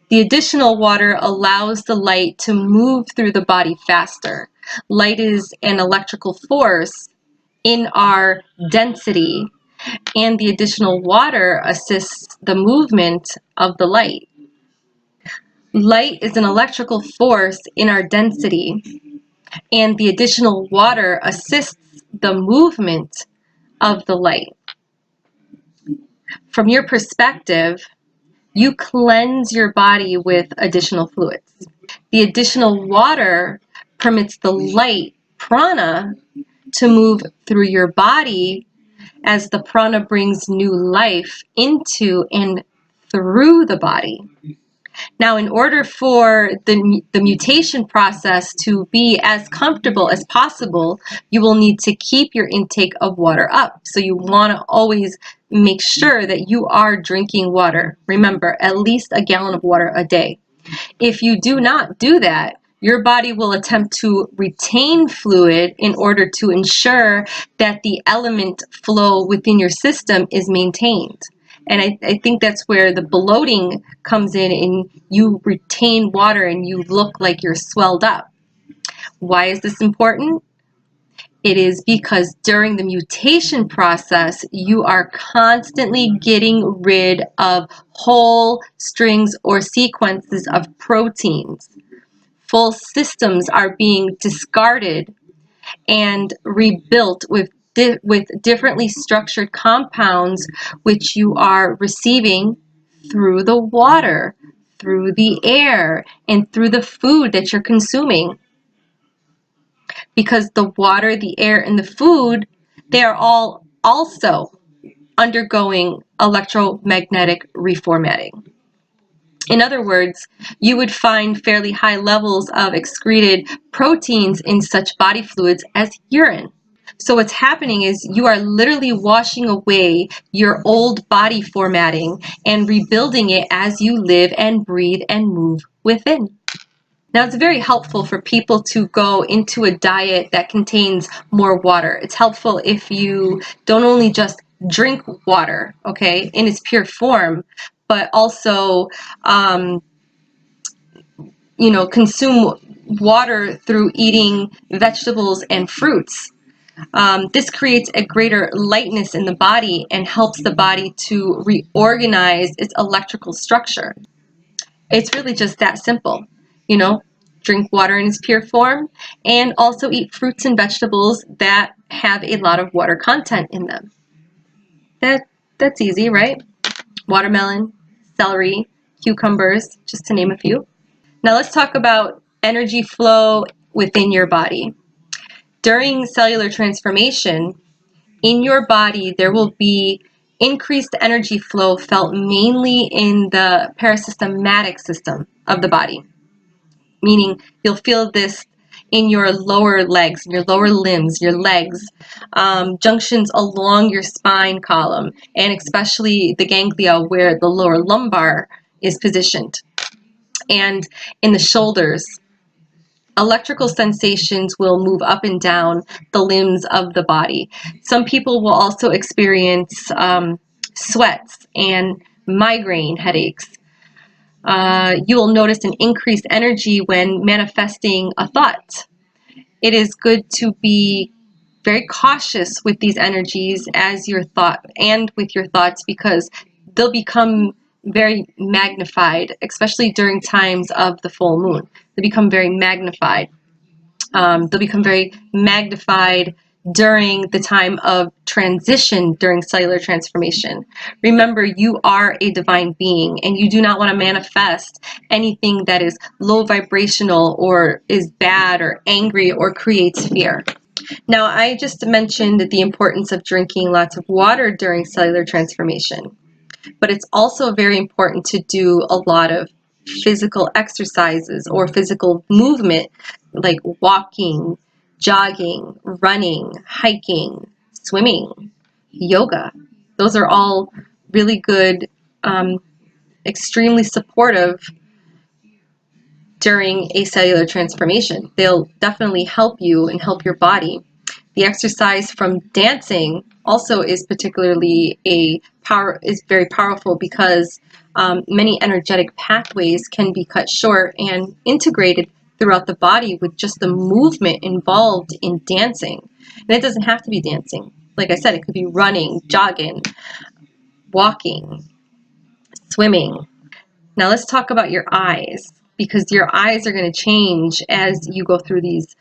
The additional water allows the light to move through the body faster. Light is an electrical force in our density, and the additional water assists the movement of the light. Light is an electrical force in our density, and the additional water assists the movement of the light. From your perspective, you cleanse your body with additional fluids. The additional water permits the light prana to move through your body as the prana brings new life into and through the body. Now, in order for the mutation process to be as comfortable as possible, you will need to keep your intake of water up. So you want to always make sure that you are drinking water. Remember, at least a gallon of water a day. If you do not do that, your body will attempt to retain fluid in order to ensure that the element flow within your system is maintained. And I think that's where the bloating comes in, and you retain water and you look like you're swelled up. Why is this important? It is because during the mutation process, you are constantly getting rid of whole strings or sequences of proteins. Full systems are being discarded and rebuilt with differently structured compounds, which you are receiving through the water, through the air, and through the food that you're consuming. Because the water, the air, and the food, they are all also undergoing electromagnetic reformatting. In other words, you would find fairly high levels of excreted proteins in such body fluids as urine. So what's happening is you are literally washing away your old body formatting and rebuilding it as you live and breathe and move within. Now, it's very helpful for people to go into a diet that contains more water. It's helpful if you don't only just drink water, okay, in its pure form, but also, consume water through eating vegetables and fruits. This creates a greater lightness in the body and helps the body to reorganize its electrical structure. It's really just that simple, drink water in its pure form and also eat fruits and vegetables that have a lot of water content in them. That's easy, right? Watermelon, celery, cucumbers, just to name a few. Now let's talk about energy flow within your body. During cellular transformation, in your body, there will be increased energy flow felt mainly in the parasympathetic system of the body, meaning you'll feel this in your lower legs, your lower limbs, your legs, junctions along your spine column, and especially the ganglia where the lower lumbar is positioned, and in the shoulders. Electrical sensations will move up and down the limbs of the body. Some people will also experience sweats and migraine headaches. You will notice an increased energy when manifesting a thought. It is good to be very cautious with these energies as your thought and with your thoughts, because they'll become very magnified, especially during times of the full moon. They become very magnified. They'll become very magnified during the time of transition during cellular transformation. Remember, you are a divine being, and you do not want to manifest anything that is low vibrational or is bad or angry or creates fear. Now, I just mentioned the importance of drinking lots of water during cellular transformation, but it's also very important to do a lot of physical exercises or physical movement, like walking, jogging, running, hiking, swimming, yoga. Those are all really good, extremely supportive during a cellular transformation. They'll definitely help you and help your body. The exercise from dancing also is particularly is very powerful because many energetic pathways can be cut short and integrated throughout the body with just the movement involved in dancing. And it doesn't have to be dancing. Like I said, it could be running, jogging, walking, swimming. Now let's talk about your eyes, because your eyes are going to change as you go through these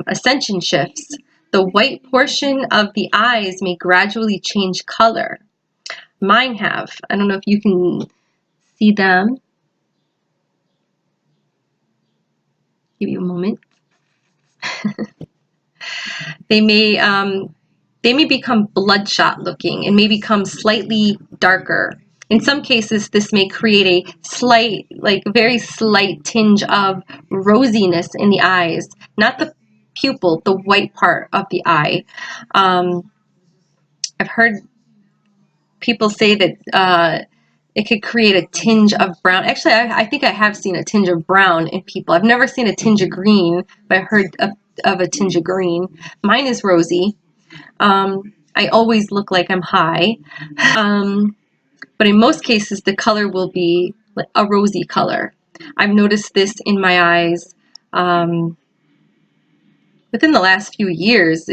ascension shifts. The white portion of the eyes may gradually change color. Mine have. I don't know if you can see them. Give you a moment. They may become bloodshot looking and may become slightly darker. In some cases, this may create a slight, like very slight tinge of rosiness in the eyes, not the pupil, the white part of the eye. I've heard people say that it could create a tinge of brown. Actually, I think I have seen a tinge of brown in people. I've never seen a tinge of green, but I've heard of a tinge of green. Mine is rosy. I always look like I'm high. But in most cases, the color will be a rosy color. I've noticed this in my eyes within the last few years.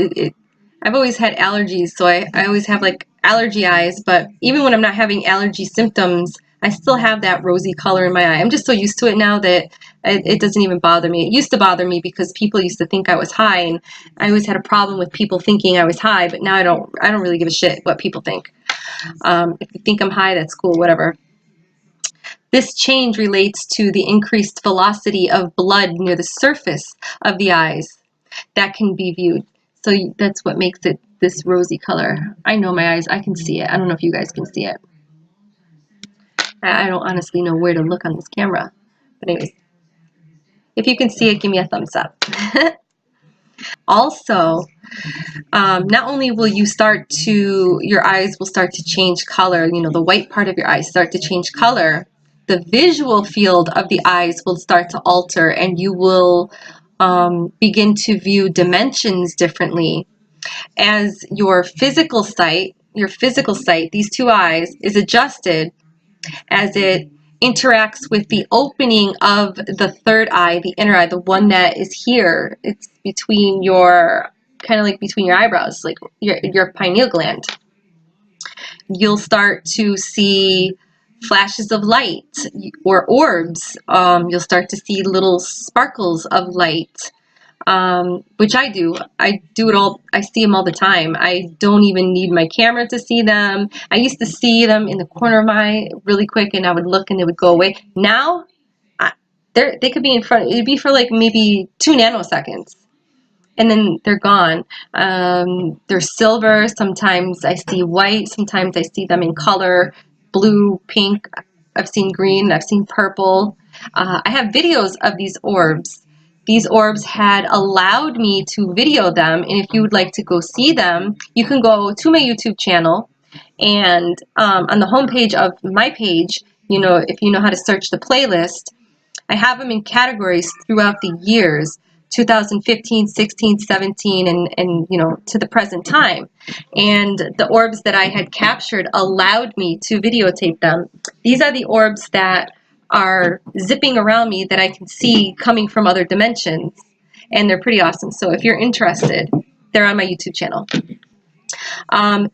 I've always had allergies, so I always have like allergy eyes, but even when I'm not having allergy symptoms, I still have that rosy color in my eye. I'm just so used to it now that it doesn't even bother me. It used to bother me because people used to think I was high, and I always had a problem with people thinking I was high, but now I don't really give a shit what people think. If you think I'm high, that's cool, whatever. This change relates to the increased velocity of blood near the surface of the eyes that can be viewed. So that's what makes it this rosy color. I know my eyes, I can see it. I don't know if you guys can see it. I don't honestly know where to look on this camera. But anyways, if you can see it, give me a thumbs up. Also, not only will your eyes will start to change color, the white part of your eyes start to change color, the visual field of the eyes will start to alter, and you will begin to view dimensions differently. As your physical sight, these two eyes, is adjusted as it interacts with the opening of the third eye, the inner eye, the one that is here. It's between kind of like between your eyebrows, like your pineal gland. You'll start to see flashes of light or orbs. You'll start to see little sparkles of light. Which I do. I do it all. I see them all the time. I don't even need my camera to see them. I used to see them in the corner of my eye really quick, and I would look and they would go away. Now, they could be in front. It'd be for like maybe 2 nanoseconds, and then they're gone. They're silver. Sometimes I see white. Sometimes I see them in color, blue, pink. I've seen green. I've seen purple. I have videos of these orbs. These orbs had allowed me to video them, and if you would like to go see them, you can go to my YouTube channel, and on the homepage of my page, if you know how to search the playlist, I have them in categories throughout the years, 2015, 16, 17, and to the present time. And the orbs that I had captured allowed me to videotape them. These are the orbs that are zipping around me that I can see coming from other dimensions, and they're pretty awesome. So if you're interested, they're on my YouTube channel.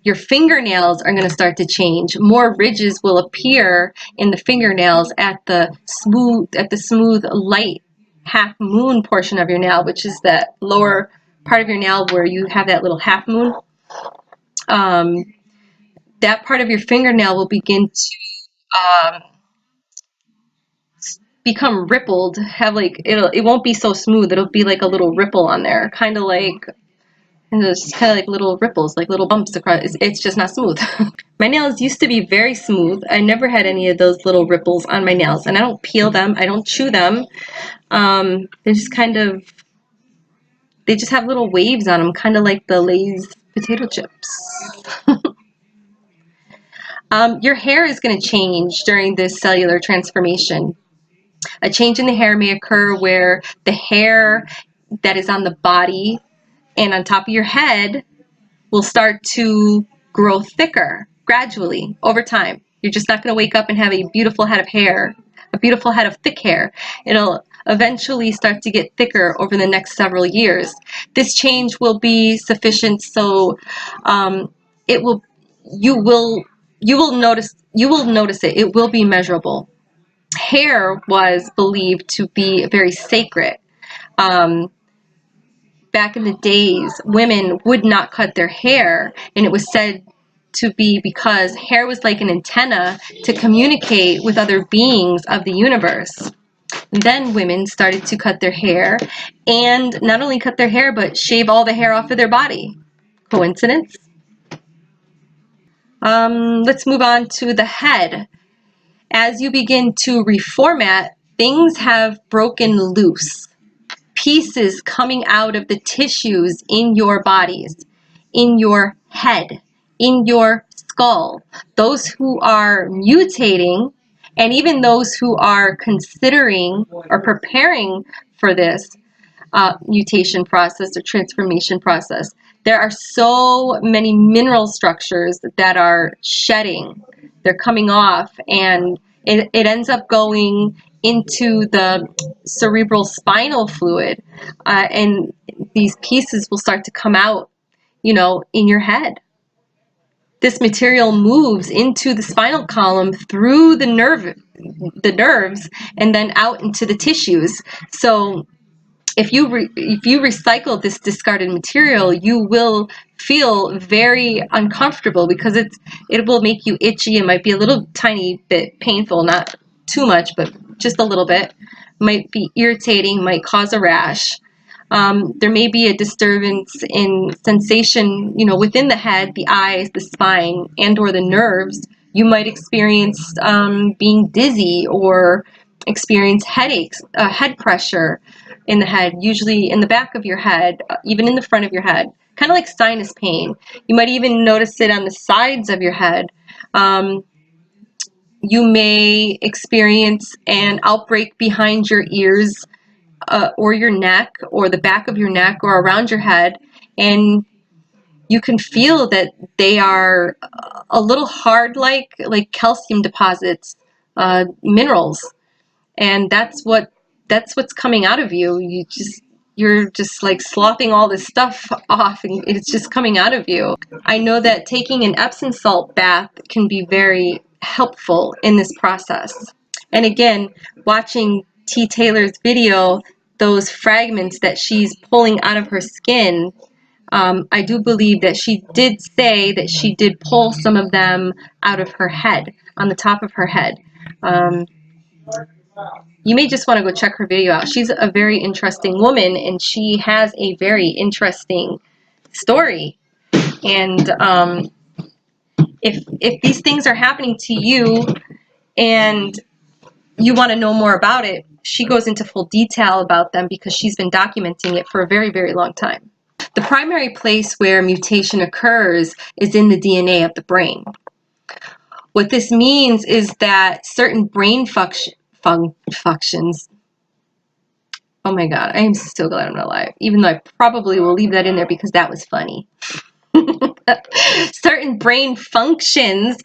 Your fingernails are going to start to change. More ridges will appear in the fingernails at the smooth light half moon portion of your nail, which is that lower part of your nail where you have that little half moon, that part of your fingernail will begin to become rippled, have like, it won't be so smooth, it'll be like a little ripple on there, kind of like, and there's kind of like little ripples, like little bumps across. It's just not smooth. My nails used to be very smooth. I never had any of those little ripples on my nails, and I don't peel them, I don't chew them. They're just kind of, they just have little waves on them, kind of like the Lay's potato chips. Your hair is going to change during this cellular transformation. A change in the hair may occur where the hair that is on the body and on top of your head will start to grow thicker gradually over time. You're just not going to wake up and have a beautiful head of hair, a beautiful head of thick hair. It'll eventually start to get thicker over the next several years. This change will be sufficient so you will notice it. It will be measurable. Hair was believed to be very sacred. Back in the days, women would not cut their hair, and it was said to be because hair was like an antenna to communicate with other beings of the universe. And then women started to cut their hair, and not only cut their hair, but shave all the hair off of their body. Coincidence? Let's move on to the head. As you begin to reformat, things have broken loose. Pieces coming out of the tissues in your bodies, in your head, in your skull. Those who are mutating, and even those who are considering or preparing for this mutation process or transformation process, there are so many mineral structures that are shedding. They're coming off, and it ends up going into the cerebral spinal fluid, and these pieces will start to come out, in your head. This material moves into the spinal column through the nerves, and then out into the tissues. So if you recycle this discarded material, you will feel very uncomfortable because it will make you itchy. It might be a little tiny bit painful, not too much, but just a little bit. Might be irritating, might cause a rash. There may be a disturbance in sensation, within the head, the eyes, the spine, and or the nerves. You might experience being dizzy or experience headaches, head pressure in the head, usually in the back of your head, even in the front of your head, kind of like sinus pain. You might even notice it on the sides of your head. You may experience an outbreak behind your ears, or your neck, or the back of your neck, or around your head, and you can feel that they are a little hard, like calcium deposits, minerals, and that's what's coming out of you. You're just like sloughing all this stuff off, and it's just coming out of you. I know that taking an Epsom salt bath can be very helpful in this process. And again, watching T. Taylor's video, those fragments that she's pulling out of her skin, I do believe that she did say that she did pull some of them out of her head, on the top of her head. You may just want to go check her video out. She's a very interesting woman, and she has a very interesting story. And if these things are happening to you and you want to know more about it, she goes into full detail about them because she's been documenting it for a very, very long time. The primary place where mutation occurs is in the DNA of the brain. What this means is that certain brain functions, oh my God, I am so glad I'm not alive, even though I probably will leave that in there because that was funny. Certain brain functions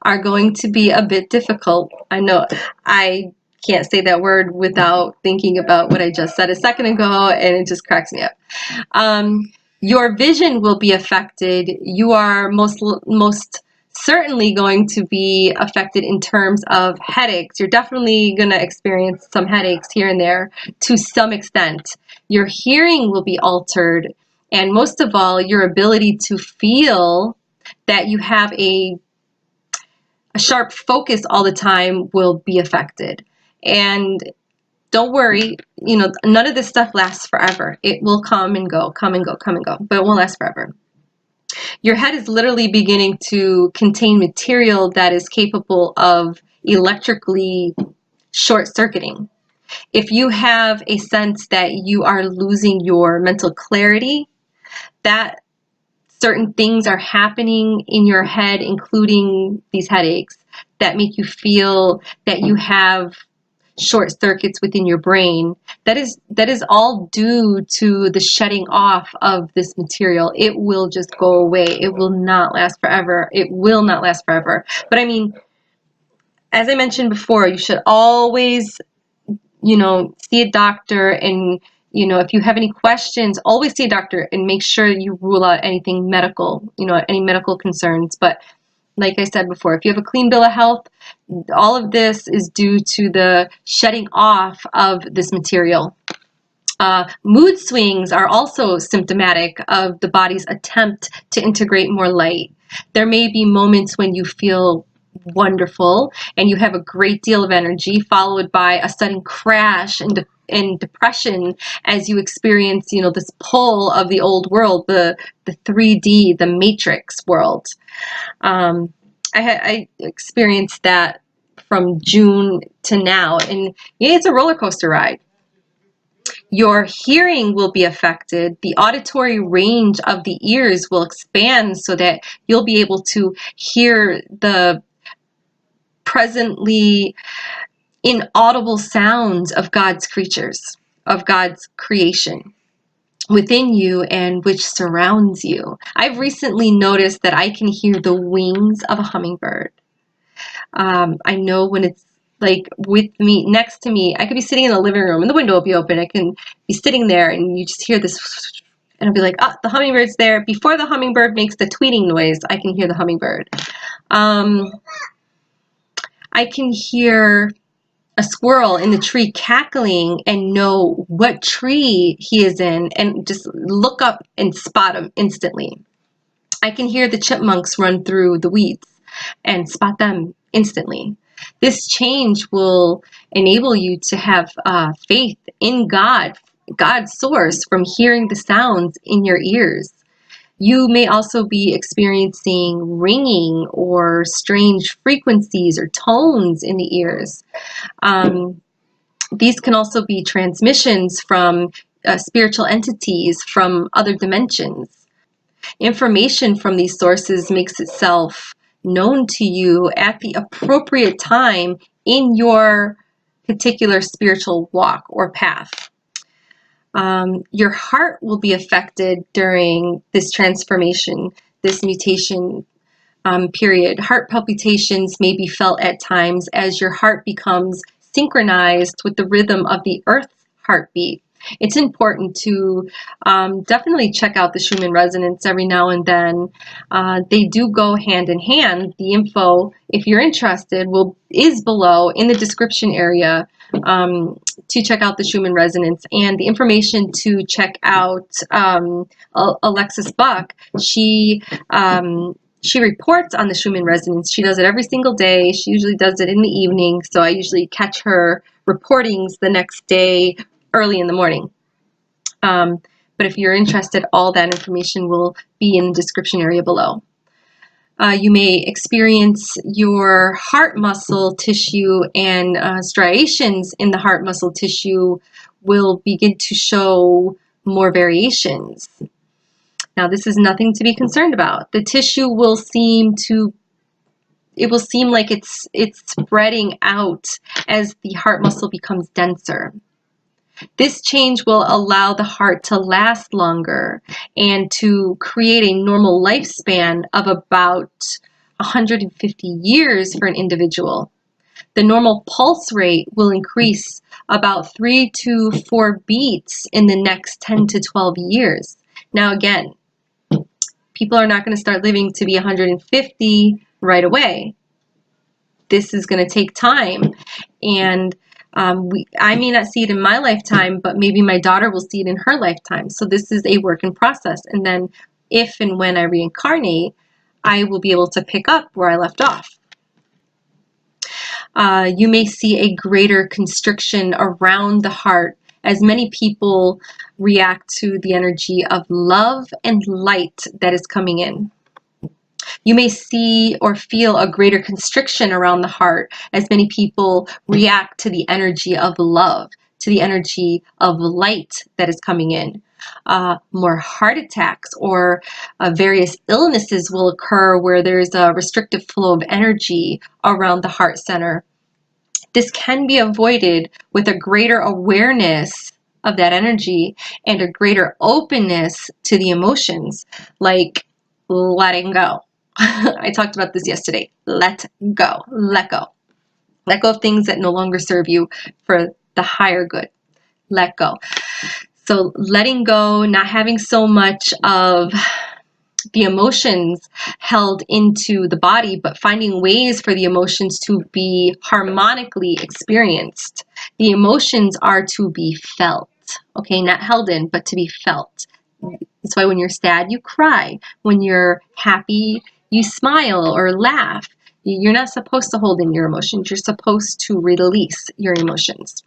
are going to be a bit difficult. I know I can't say that word without thinking about what I just said a second ago, and it just cracks me up. Your vision will be affected. You are most certainly going to be affected in terms of headaches. You're definitely going to experience some headaches here and there to some extent. Your hearing will be altered, And most of all, your ability to feel that you have a sharp focus all the time will be affected. And don't worry, you know, none of this stuff lasts forever. It will come and go, come and go, come and go, but it won't last forever. Your head is literally beginning to contain material that is capable of electrically short-circuiting. If you have a sense that you are losing your mental clarity, that certain things are happening in your head, including these headaches, that make you feel that you have short circuits within your brain, that is all due to the shutting off of this material. It will just go away. It will not last forever. It will not last forever. But I mean, as I mentioned before, you should always, you know, see a doctor, and, you know, if you have any questions, always see a doctor and make sure you rule out anything medical, you know, any medical concerns. But like I said before, if you have a clean bill of health, all of this is due to the shutting off of this material. Mood swings are also symptomatic of the body's attempt to integrate more light. There may be moments when you feel wonderful and you have a great deal of energy, followed by a sudden crash and depression as you experience, you know, this pull of the old world, the 3D, the matrix world. I experienced that from June to now, and yeah, it's a roller coaster ride. Your hearing will be affected. The auditory range of the ears will expand so that you'll be able to hear the presently inaudible sounds of God's creatures, of God's creation within you and which surrounds you. I've recently noticed that I can hear the wings of a hummingbird. I know when it's like with me, next to me. I could be sitting in the living room and the window will be open. I can be sitting there and you just hear this, and I'll be like, oh, the hummingbird's there. Before the hummingbird makes the tweeting noise, I can hear the hummingbird. I can hear a squirrel in the tree cackling and know what tree he is in and just look up and spot him instantly. I can hear the chipmunks run through the weeds and spot them instantly. This change will enable you to have faith in God, God's source, from hearing the sounds in your ears. You may also be experiencing ringing or strange frequencies or tones in the ears. These can also be transmissions from spiritual entities from other dimensions. Information from these sources makes itself known to you at the appropriate time in your particular spiritual walk or path. Your heart will be affected during this transformation, this mutation period. Heart palpitations may be felt at times as your heart becomes synchronized with the rhythm of the Earth's heartbeat. It's important to definitely check out the Schumann resonance every now and then. They do go hand in hand. The info, if you're interested, is below in the description area to check out the Schumann resonance, and the information to check out Alexis Buck. She reports on the Schumann resonance. She does it every single day. She usually does it in the evening, so I usually catch her reportings the next day early in the morning. But if you're interested, all that information will be in the description area below. You may experience your heart muscle tissue, and striations in the heart muscle tissue will begin to show more variations. Now, this is nothing to be concerned about. The tissue will seem like it's spreading out as the heart muscle becomes denser. This change will allow the heart to last longer and to create a normal lifespan of about 150 years for an individual. The normal pulse rate will increase about 3 to 4 beats in the next 10 to 12 years. Now again, people are not going to start living to be 150 right away. This is going to take time, and I may not see it in my lifetime, but maybe my daughter will see it in her lifetime. So this is a work in process. And then if and when I reincarnate, I will be able to pick up where I left off. You may see a greater constriction around the heart as many people react to the energy of love and light that is coming in. You may see or feel a greater constriction around the heart as many people react to the energy of love, to the energy of light that is coming in. More heart attacks or various illnesses will occur where there's a restrictive flow of energy around the heart center. This can be avoided with a greater awareness of that energy and a greater openness to the emotions, like letting go. I talked about this yesterday. Let go. Let go. Let go of things that no longer serve you for the higher good. Let go. So letting go, not having so much of the emotions held into the body, but finding ways for the emotions to be harmonically experienced. The emotions are to be felt, okay? Not held in, but to be felt. That's why when you're sad, you cry. When you're happy, you smile or laugh. You're not supposed to hold in your emotions. You're supposed to release your emotions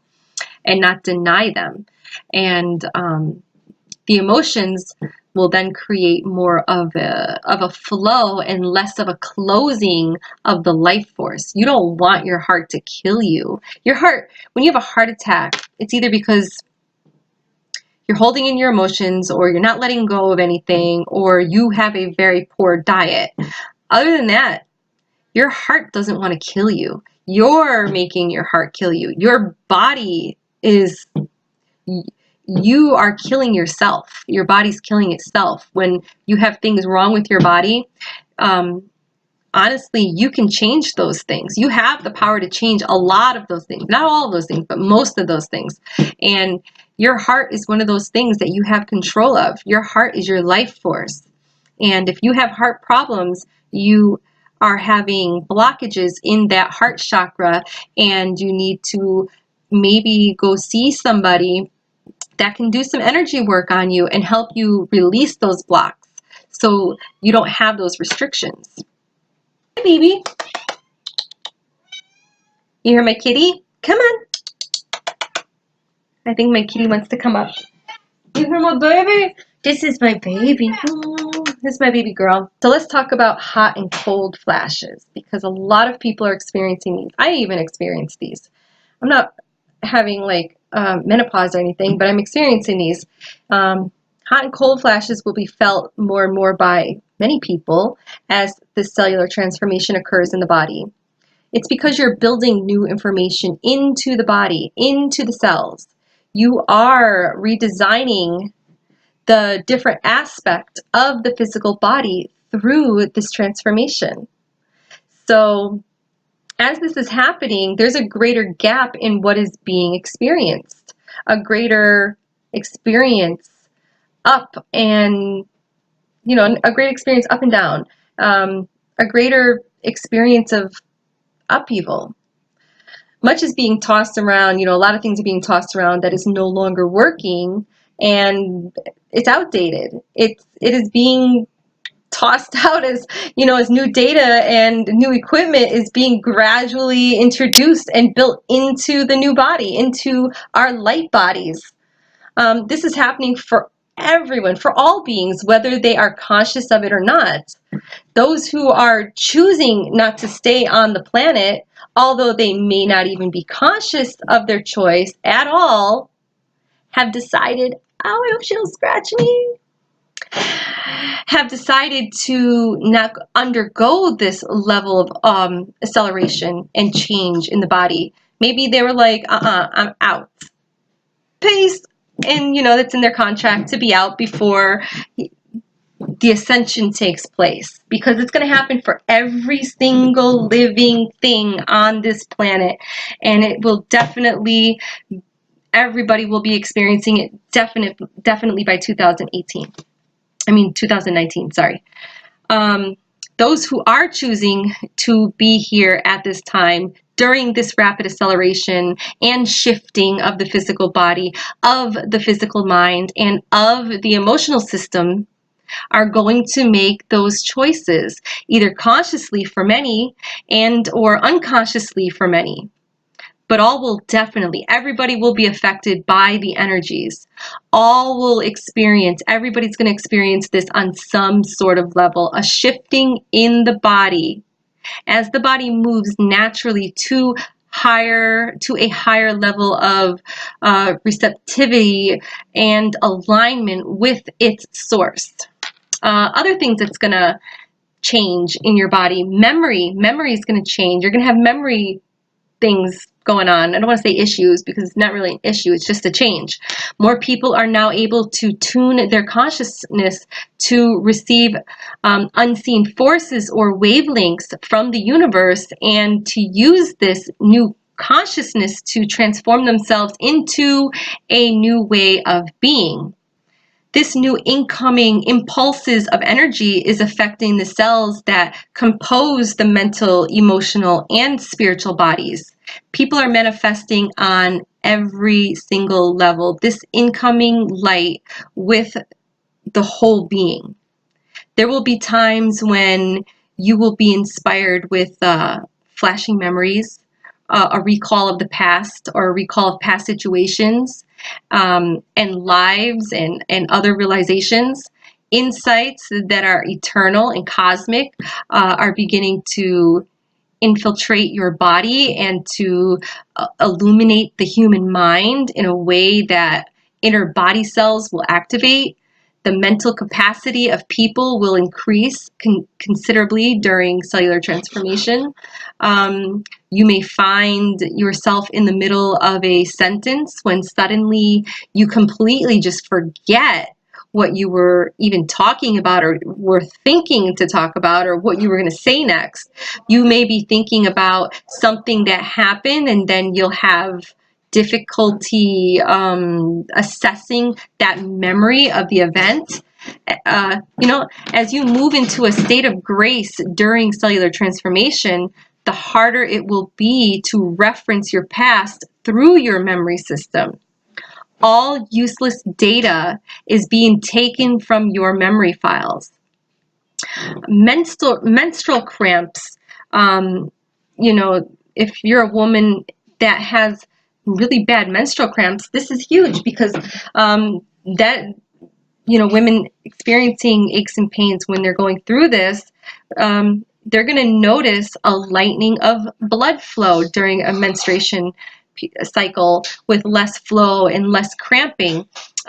and not deny them. And the emotions will then create more of a flow and less of a closing of the life force. You don't want your heart to kill you. Your heart, when you have a heart attack, it's either because you're holding in your emotions, or you're not letting go of anything, or you have a very poor diet. Other than that, your heart doesn't want to kill you. You're making your heart kill you. Your body is... You are killing yourself. Your body's killing itself. When you have things wrong with your body, honestly, you can change those things. You have the power to change a lot of those things. Not all of those things, but most of those things. And your heart is one of those things that you have control of. Your heart is your life force. And if you have heart problems, you are having blockages in that heart chakra, and you need to maybe go see somebody that can do some energy work on you and help you release those blocks so you don't have those restrictions. Hi, baby. You hear my kitty? Come on. I think my kitty wants to come up. You hear my baby? This is my baby. Oh, this is my baby girl. So let's talk about hot and cold flashes, because a lot of people are experiencing these. I even experienced these. I'm not having like menopause or anything, but I'm experiencing these. Hot and cold flashes will be felt more and more by many people as the cellular transformation occurs in the body. It's because you're building new information into the body, into the cells. You are redesigning the different aspect of the physical body through this transformation. So as this is happening, there's a greater gap in what is being experienced, a greater experience up and, a great experience up and down, a greater experience of upheaval. Much is being tossed around, a lot of things are being tossed around that is no longer working, and it's outdated. It is being tossed out as, as new data and new equipment is being gradually introduced and built into the new body, into our light bodies. This is happening for everyone, for all beings, whether they are conscious of it or not. Those who are choosing not to stay on the planet, although they may not even be conscious of their choice at all, have decided, oh, I hope she don't scratch me, have decided to not undergo this level of acceleration and change in the body. Maybe they were like, I'm out. Peace. And, that's in their contract to be out before the ascension takes place, because it's going to happen for every single living thing on this planet, and it will definitely, everybody will be experiencing it definitely by 2019, sorry. Those who are choosing to be here at this time during this rapid acceleration and shifting of the physical body, of the physical mind, and of the emotional system are going to make those choices, either consciously for many and or unconsciously for many. But all will definitely, everybody will be affected by the energies. All will experience, everybody's going to experience this on some sort of level, a shifting in the body as the body moves naturally to a higher level of receptivity and alignment with its source. Other things that's going to change in your body, memory is going to change. You're going to have memory things going on. I don't want to say issues because it's not really an issue, it's just a change. More people are now able to tune their consciousness to receive unseen forces or wavelengths from the universe and to use this new consciousness to transform themselves into a new way of being. This new incoming impulses of energy is affecting the cells that compose the mental, emotional, and spiritual bodies. People are manifesting on every single level this incoming light with the whole being. There will be times when you will be inspired with flashing memories, a recall of the past or a recall of past situations, and lives and other realizations. Insights that are eternal and cosmic are beginning to infiltrate your body and to illuminate the human mind in a way that inner body cells will activate. The mental capacity of people will increase considerably during cellular transformation. You may find yourself in the middle of a sentence when suddenly you completely just forget what you were even talking about or were thinking to talk about or what you were going to say next. You may be thinking about something that happened and then you'll have difficulty assessing that memory of the event. As you move into a state of grace during cellular transformation, the harder it will be to reference your past through your memory system. All useless data is being taken from your memory files. Menstrual cramps, if you're a woman that has really bad menstrual cramps, this is huge because women experiencing aches and pains when they're going through this, they're going to notice a lightening of blood flow during a menstruation cycle with less flow and less cramping.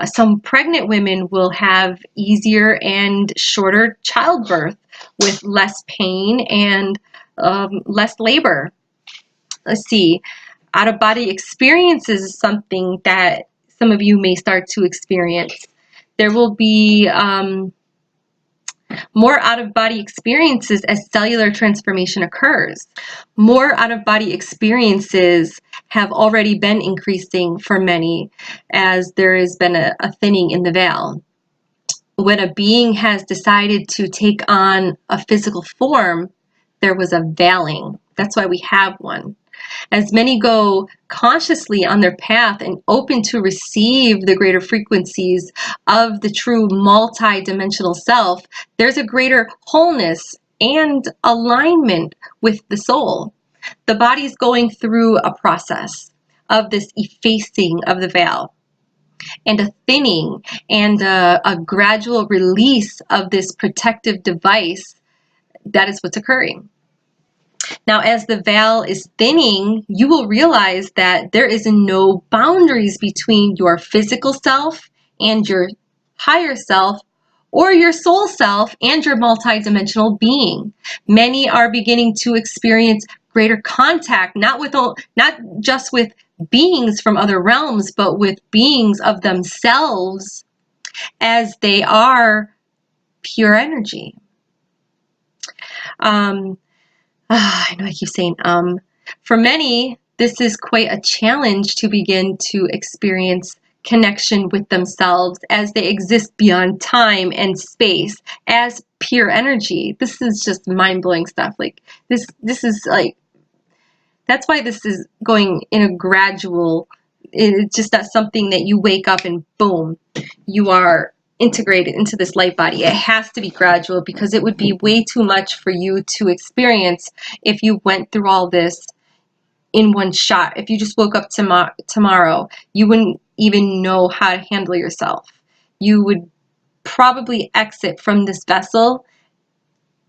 Some pregnant women will have easier and shorter childbirth with less pain and less labor. Let's see. Out-of-body experiences is something that some of you may start to experience. There will be more out-of-body experiences as cellular transformation occurs. More out-of-body experiences have already been increasing for many as there has been a thinning in the veil. When a being has decided to take on a physical form, there was a veiling. That's why we have one. As many go consciously on their path and open to receive the greater frequencies of the true multi-dimensional self, there's a greater wholeness and alignment with the soul. The body's going through a process of this effacing of the veil and a thinning and a gradual release of this protective device. That is what's occurring. Now, as the veil is thinning, you will realize that there is no boundaries between your physical self and your higher self, or your soul self and your multidimensional being. Many are beginning to experience greater contact, not just with beings from other realms, but with beings of themselves as they are pure energy. I know I keep saying For many, this is quite a challenge to begin to experience connection with themselves as they exist beyond time and space as pure energy. This is just mind-blowing stuff. Like this is like That's why this is going in a gradual, it's just not something that you wake up and boom, you are integrated into this light body. It has to be gradual because it would be way too much for you to experience if you went through all this in one shot. If you just woke up tomorrow, you wouldn't even know how to handle yourself. You would probably exit from this vessel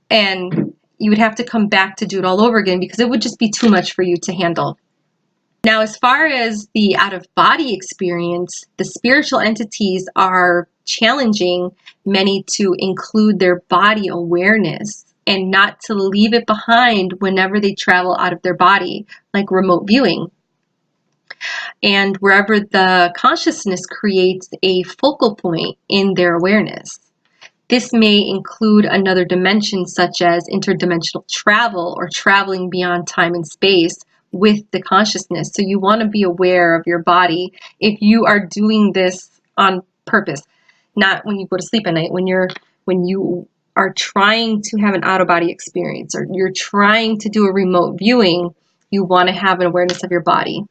and you would have to come back to do it all over again because it would just be too much for you to handle. Now, as far as the out-of-body experience, the spiritual entities are challenging many to include their body awareness and not to leave it behind whenever they travel out of their body, like remote viewing. And wherever the consciousness creates a focal point in their awareness. This may include another dimension such as interdimensional travel or traveling beyond time and space with the consciousness. So you want to be aware of your body if you are doing this on purpose, not when you go to sleep at night, when you are trying to have an out-of-body experience or you're trying to do a remote viewing, you want to have an awareness of your body.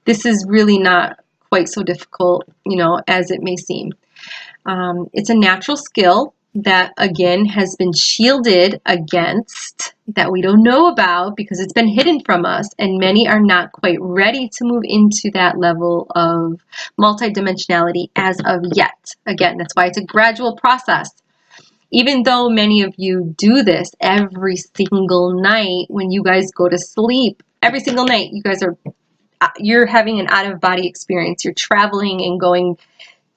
This is really not quite so difficult, as it may seem. It's a natural skill that, again, has been shielded against, that we don't know about because it's been hidden from us, and many are not quite ready to move into that level of multidimensionality as of yet. Again, that's why it's a gradual process. Even though many of you do this every single night when you guys go to sleep, every single night you're having an out-of-body experience. You're traveling and going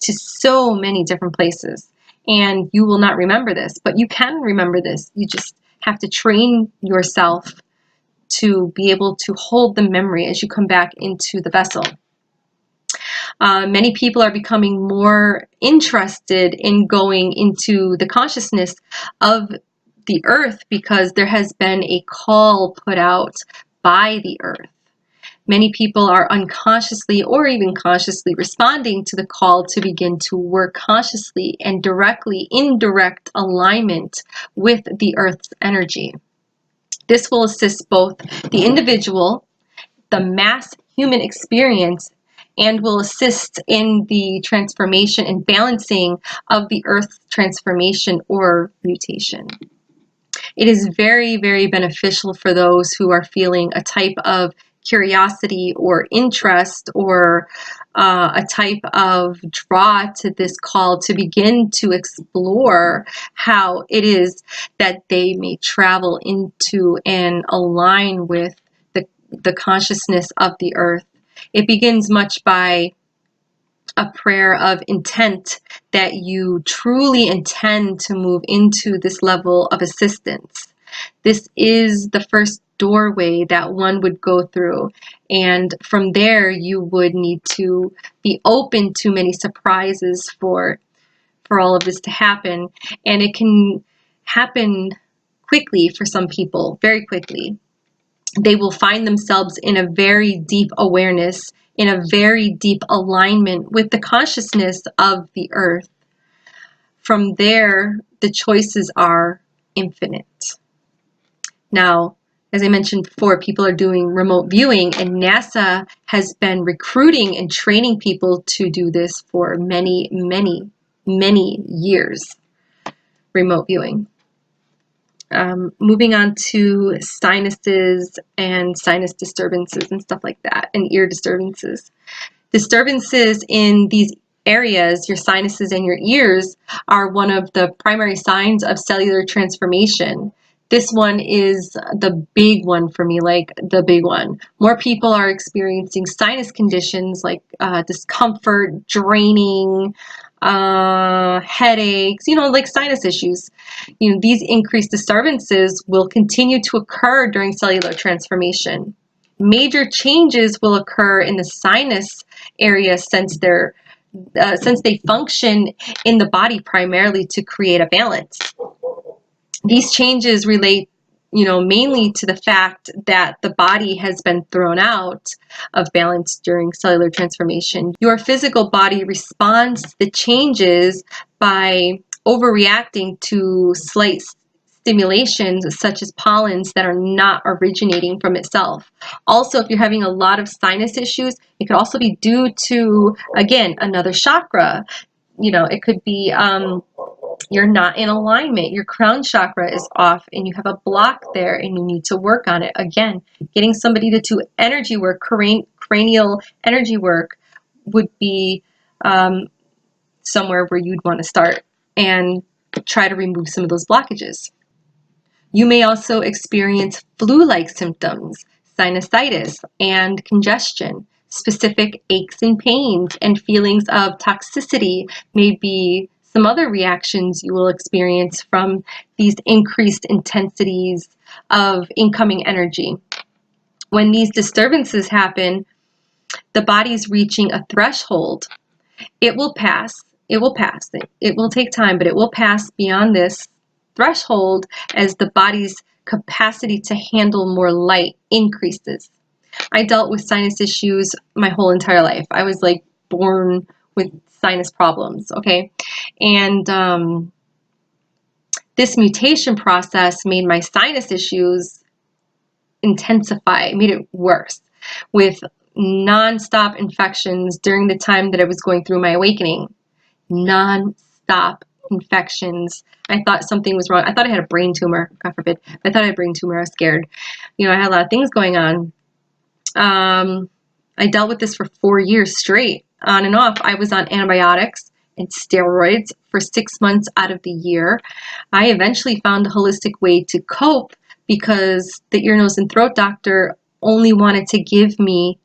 to so many different places, and you will not remember this, but you can remember this. You just have to train yourself to be able to hold the memory as you come back into the vessel. Many people are becoming more interested in going into the consciousness of the earth because there has been a call put out by the earth. Many people are unconsciously or even consciously responding to the call to begin to work consciously and directly in direct alignment with the Earth's energy. This will assist both the individual, the mass human experience, and will assist in the transformation and balancing of the Earth's transformation or mutation. It is very, very beneficial for those who are feeling a type of curiosity or interest or a type of draw to this call to begin to explore how it is that they may travel into and align with the consciousness of the earth. It begins much by a prayer of intent that you truly intend to move into this level of assistance. This is the first doorway that one would go through, and from there you would need to be open to many surprises for all of this to happen. And it can happen quickly for some people, very quickly. They will find themselves in a very deep awareness, in a very deep alignment with the consciousness of the earth. From there, the choices are infinite. Now, as I mentioned before, people are doing remote viewing, and NASA has been recruiting and training people to do this for many, many, many years, remote viewing. Moving on to sinuses and sinus disturbances and stuff like that, and ear disturbances. Disturbances in these areas, your sinuses and your ears, are one of the primary signs of cellular transformation. This one is the big one for me, like the big one. More people are experiencing sinus conditions like discomfort, draining, headaches, like sinus issues. These increased disturbances will continue to occur during cellular transformation. Major changes will occur in the sinus area since they function in the body primarily to create a balance. These changes relate, mainly to the fact that the body has been thrown out of balance during cellular transformation. Your physical body responds to the changes by overreacting to slight stimulations such as pollens that are not originating from itself. Also, if you're having a lot of sinus issues, it could also be due to, again, another chakra. You know, it could be you're not in alignment. Your crown chakra is off and you have a block there and you need to work on it. Again, getting somebody to do energy work, cranial energy work would be somewhere where you'd want to start and try to remove some of those blockages. You may also experience flu-like symptoms, sinusitis, and congestion. Specific aches and pains and feelings of toxicity may be some other reactions you will experience from these increased intensities of incoming energy. When these disturbances happen, the body's reaching a threshold. It will pass. It will pass. It will take time, but it will pass beyond this threshold as the body's capacity to handle more light increases. I dealt with sinus issues my whole entire life. I was like born with sinus problems, okay? And this mutation process made my sinus issues intensify, made it worse with non-stop infections during the time that I was going through my awakening. Non-stop infections. I thought something was wrong. I thought I had a brain tumor, God forbid. I thought I had a brain tumor. I was scared. You know, I had a lot of things going on. I dealt with this for 4 years straight, on and off. I was on antibiotics and steroids for 6 months out of the year. I eventually found a holistic way to cope because the ear, nose, and throat doctor only wanted to give me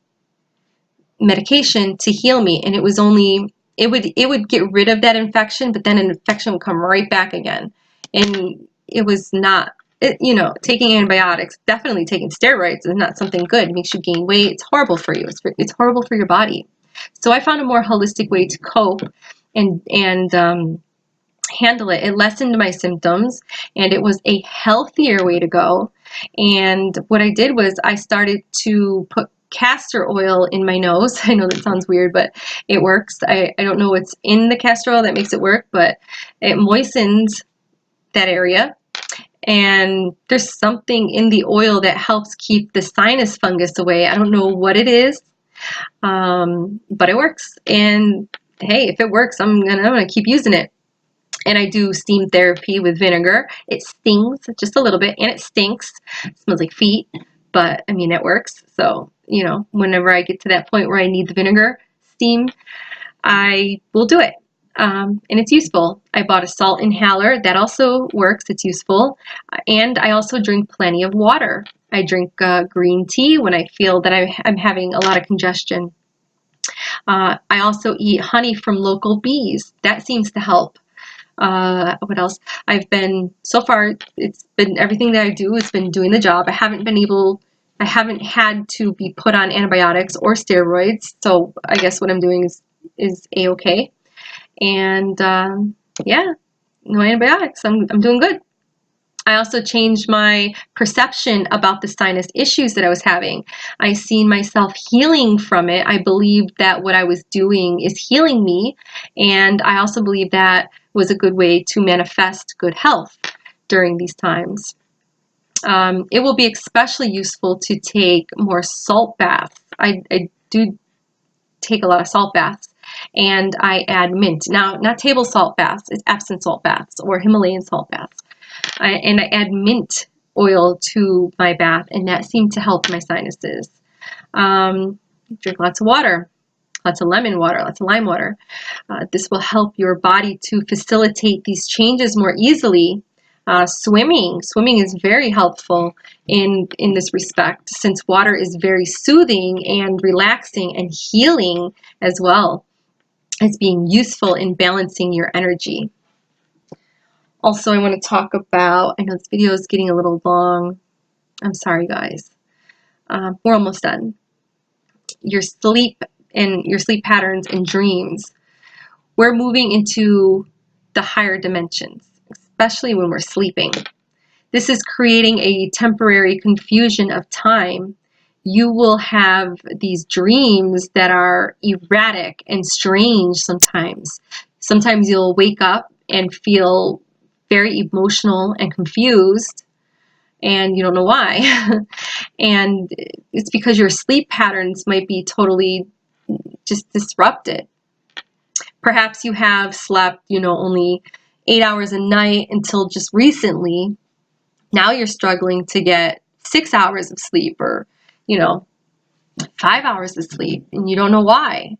medication to heal me, and it was only it would get rid of that infection, but then an infection would come right back again, and it was not. You know, taking antibiotics, definitely taking steroids is not something good. It makes you gain weight. It's horrible for you. It's horrible for your body. So I found a more holistic way to cope and handle it. It lessened my symptoms, and it was a healthier way to go. And what I did was I started to put castor oil in my nose. I know that sounds weird, but it works. I don't know what's in the castor oil that makes it work, but it moistens that area. And there's something in the oil that helps keep the sinus fungus away. I don't know what it is, but it works. And hey, if it works, I'm gonna keep using it. And I do steam therapy with vinegar. It stings just a little bit, and it stinks. It smells like feet, but I mean, it works. So, you know, whenever I get to that point where I need the vinegar steam, I will do it. And it's useful. I bought a salt inhaler. That also works. It's useful. And I also drink plenty of water. I drink green tea when I feel that I'm having a lot of congestion. I also eat honey from local bees. That seems to help. What else? So far, it's been everything that I do. It's been doing the job. I haven't had to be put on antibiotics or steroids. So I guess what I'm doing is A-okay. And yeah, no antibiotics. I'm doing good. I also changed my perception about the sinus issues that I was having. I seen myself healing from it. I believed that what I was doing is healing me, and I also believe that was a good way to manifest good health during these times. It will be especially useful to take more salt baths. I do take a lot of salt baths. And I add mint. Now, not table salt baths, it's Epsom salt baths or Himalayan salt baths. And I add mint oil to my bath, and that seemed to help my sinuses. Drink lots of water, lots of lemon water, lots of lime water. This will help your body to facilitate these changes more easily. Swimming is very helpful in this respect, since water is very soothing and relaxing and healing as well as being useful in balancing your energy. Also, I want to talk about, I know this video is getting a little long. I'm sorry, guys. We're almost done. Your sleep patterns and dreams. We're moving into the higher dimensions, especially when we're sleeping. This is creating a temporary confusion of time. You will have these dreams that are erratic and strange sometimes. Sometimes you'll wake up and feel very emotional and confused, and you don't know why. And it's because your sleep patterns might be totally just disrupted. Perhaps you have slept, only 8 hours a night until just recently. Now you're struggling to get 6 hours of sleep, or, 5 hours of sleep, and you don't know why.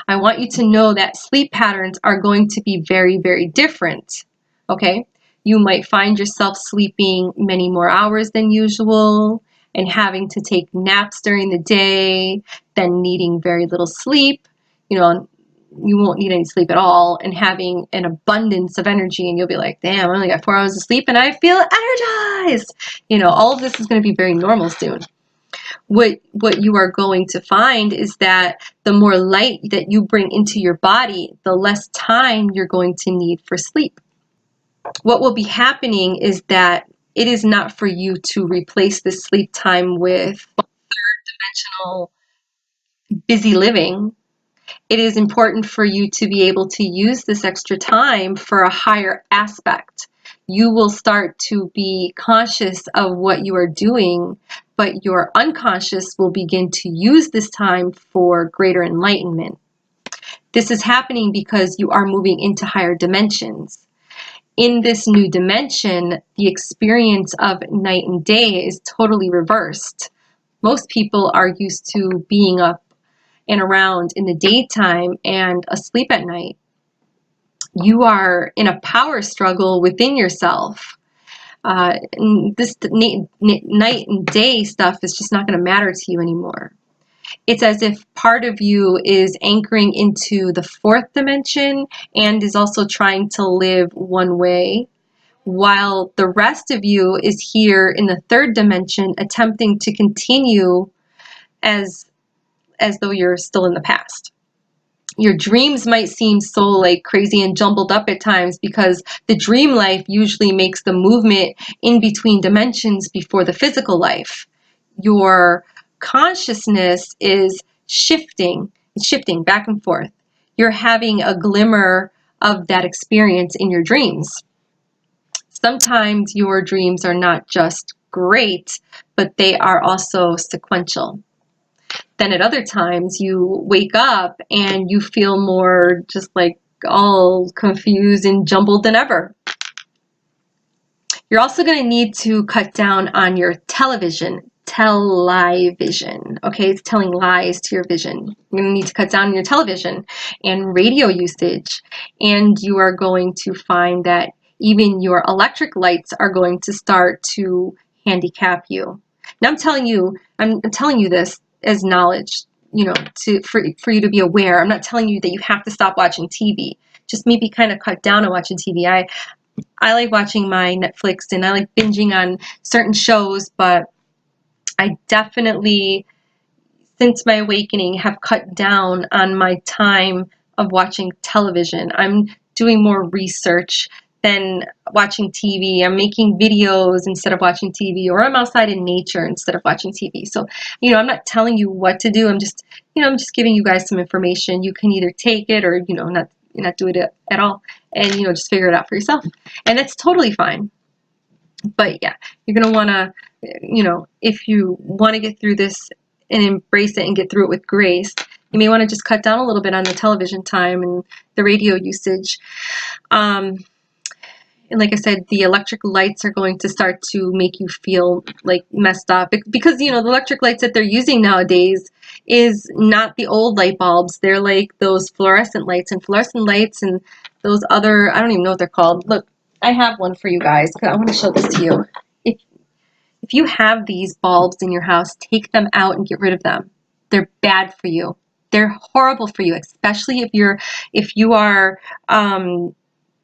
I want you to know that sleep patterns are going to be very, very different. Okay? You might find yourself sleeping many more hours than usual and having to take naps during the day, then needing very little sleep. You won't need any sleep at all, and having an abundance of energy, and you'll be like, damn, I only got 4 hours of sleep and I feel energized. All of this is going to be very normal soon. What you are going to find is that the more light that you bring into your body, the less time you're going to need for sleep. What will be happening is that it is not for you to replace the sleep time with third-dimensional busy living. It is important for you to be able to use this extra time for a higher aspect. You will start to be conscious of what you are doing, but your unconscious will begin to use this time for greater enlightenment. This is happening because you are moving into higher dimensions. In this new dimension, the experience of night and day is totally reversed. Most people are used to being up and around in the daytime and asleep at night. You are in a power struggle within yourself. This night and day stuff is just not going to matter to you anymore. It's as if part of you is anchoring into the fourth dimension and is also trying to live one way, while the rest of you is here in the third dimension attempting to continue as though you're still in the past. Your dreams might seem so crazy and jumbled up at times because the dream life usually makes the movement in between dimensions before the physical life. Your consciousness is shifting. It's shifting back and forth. You're having a glimmer of that experience in your dreams. Sometimes your dreams are not just great, but they are also sequential. Then at other times you wake up and you feel more just all confused and jumbled than ever. You're also going to need to cut down on your television. Okay, it's telling lies to your vision. You're going to need to cut down on your television and radio usage, and you are going to find that even your electric lights are going to start to handicap you. Now I'm telling you this as knowledge, for you to be aware. I'm not telling you that you have to stop watching TV. Just maybe kind of cut down on watching TV. I like watching my Netflix and I like binging on certain shows, but I definitely, since my awakening, have cut down on my time of watching television. I'm doing more research than watching TV. I'm making videos instead of watching TV, or I'm outside in nature instead of watching TV. So, I'm not telling you what to do. I'm just giving you guys some information. You can either take it or, not do it at all, and, just figure it out for yourself. And that's totally fine. But yeah, you're going to want to, if you want to get through this and embrace it and get through it with grace, you may want to just cut down a little bit on the television time and the radio usage. And like I said, the electric lights are going to start to make you feel messed up because, the electric lights that they're using nowadays is not the old light bulbs. They're like those fluorescent lights, and those other, I don't even know what they're called. Look, I have one for you guys. I want to show this to you. If you have these bulbs in your house, take them out and get rid of them. They're bad for you. They're horrible for you, especially if you are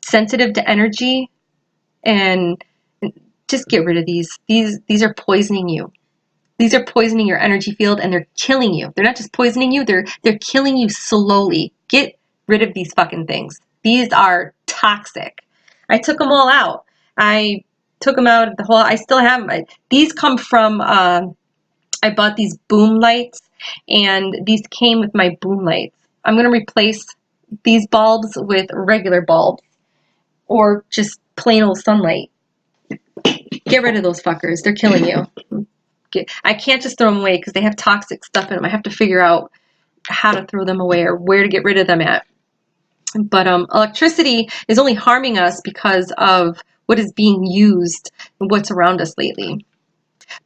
sensitive to energy. And just get rid of these. These are poisoning you. These are poisoning your energy field, and they're killing you. They're not just poisoning you, they're killing you slowly. Get rid of these fucking things. These are toxic. I took them all out. I took them out of the whole, I still have them. These come from, I bought these boom lights, and these came with my boom lights. I'm going to replace these bulbs with regular bulbs, or just plain old sunlight. Get rid of those fuckers. They're killing you. I can't just throw them away because they have toxic stuff in them. I have to figure out how to throw them away or where to get rid of them at. But electricity is only harming us because of what is being used and what's around us lately.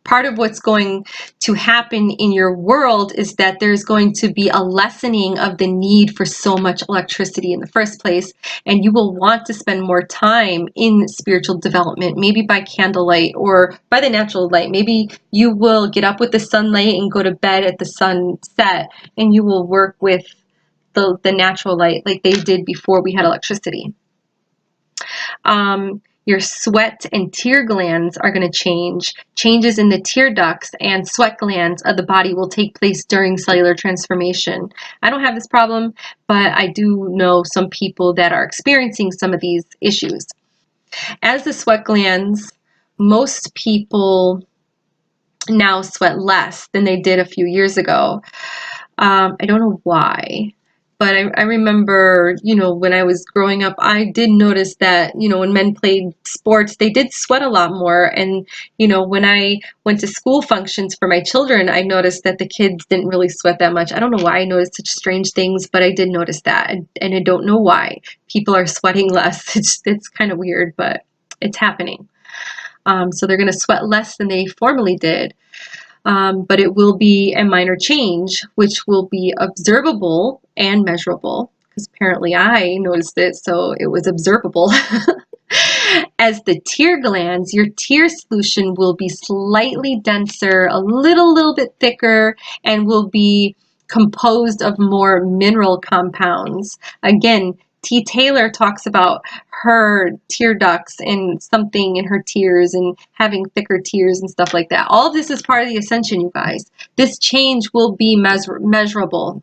Part of what's going to happen in your world is that there's going to be a lessening of the need for so much electricity in the first place, and you will want to spend more time in spiritual development, maybe by candlelight or by the natural light. Maybe you will get up with the sunlight and go to bed at the sunset, and you will work with the natural light like they did before we had electricity. Your sweat and tear glands are going to change. Changes in the tear ducts and sweat glands of the body will take place during cellular transformation. I don't have this problem, but I do know some people that are experiencing some of these issues. As the sweat glands, most people now sweat less than they did a few years ago. I don't know why. But I remember, when I was growing up, I did notice that, when men played sports, they did sweat a lot more. And, when I went to school functions for my children, I noticed that the kids didn't really sweat that much. I don't know why I noticed such strange things, but I did notice that. And I don't know why people are sweating less. It's kind of weird, but it's happening. So they're going to sweat less than they formerly did. But it will be a minor change, which will be observable and measurable, because apparently I noticed it, so it was observable. As the tear glands, your tear solution will be slightly denser, a little bit thicker, and will be composed of more mineral compounds. Again, T. Taylor talks about her tear ducts and something in her tears and having thicker tears and stuff like that. All of this is part of the ascension, you guys. This change will be measurable.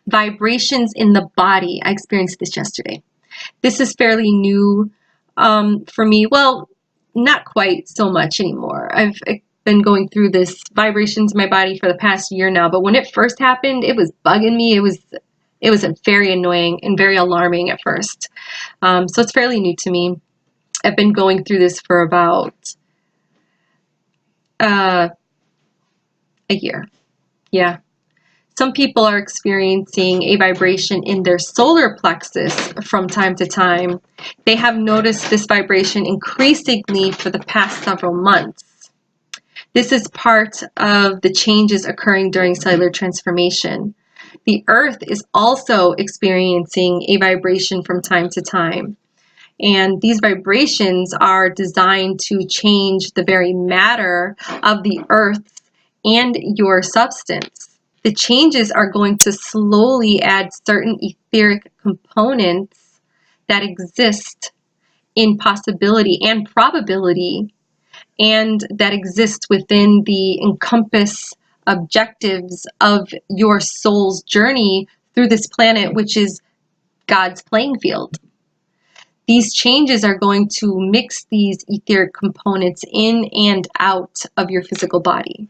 Vibrations in the body. I experienced this yesterday. This is fairly new for me. Well, not quite so much anymore. I've been going through this vibrations in my body for the past year now, but when it first happened, it was bugging me. It was very annoying and very alarming at first. So it's fairly new to me. I've been going through this for about a year. Yeah. Some people are experiencing a vibration in their solar plexus from time to time. They have noticed this vibration increasingly for the past several months. This is part of the changes occurring during cellular transformation. The Earth is also experiencing a vibration from time to time. And these vibrations are designed to change the very matter of the Earth and your substance. The changes are going to slowly add certain etheric components that exist in possibility and probability, and that exist within the encompass objectives of your soul's journey through this planet, which is God's playing field. These changes are going to mix these etheric components in and out of your physical body.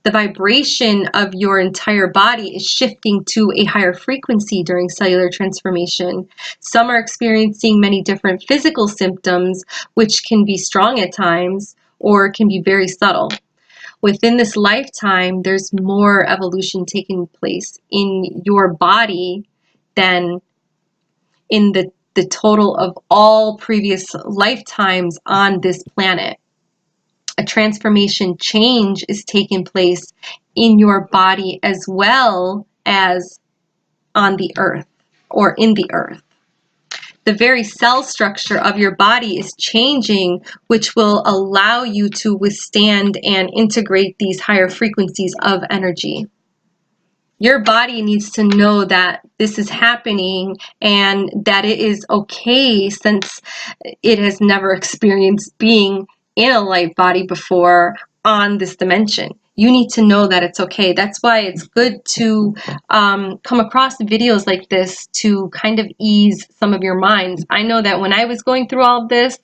The vibration of your entire body is shifting to a higher frequency during cellular transformation. Some are experiencing many different physical symptoms, which can be strong at times or can be very subtle. Within this lifetime, there's more evolution taking place in your body than in the total of all previous lifetimes on this planet. A transformation change is taking place in your body as well as on the earth or in the earth. The very cell structure of your body is changing, which will allow you to withstand and integrate these higher frequencies of energy. Your body needs to know that this is happening and that it is okay, since it has never experienced being in a light body before, on this dimension. You need to know that it's okay. That's why it's good to come across videos like this to kind of ease some of your minds. I know that when I was going through all of this,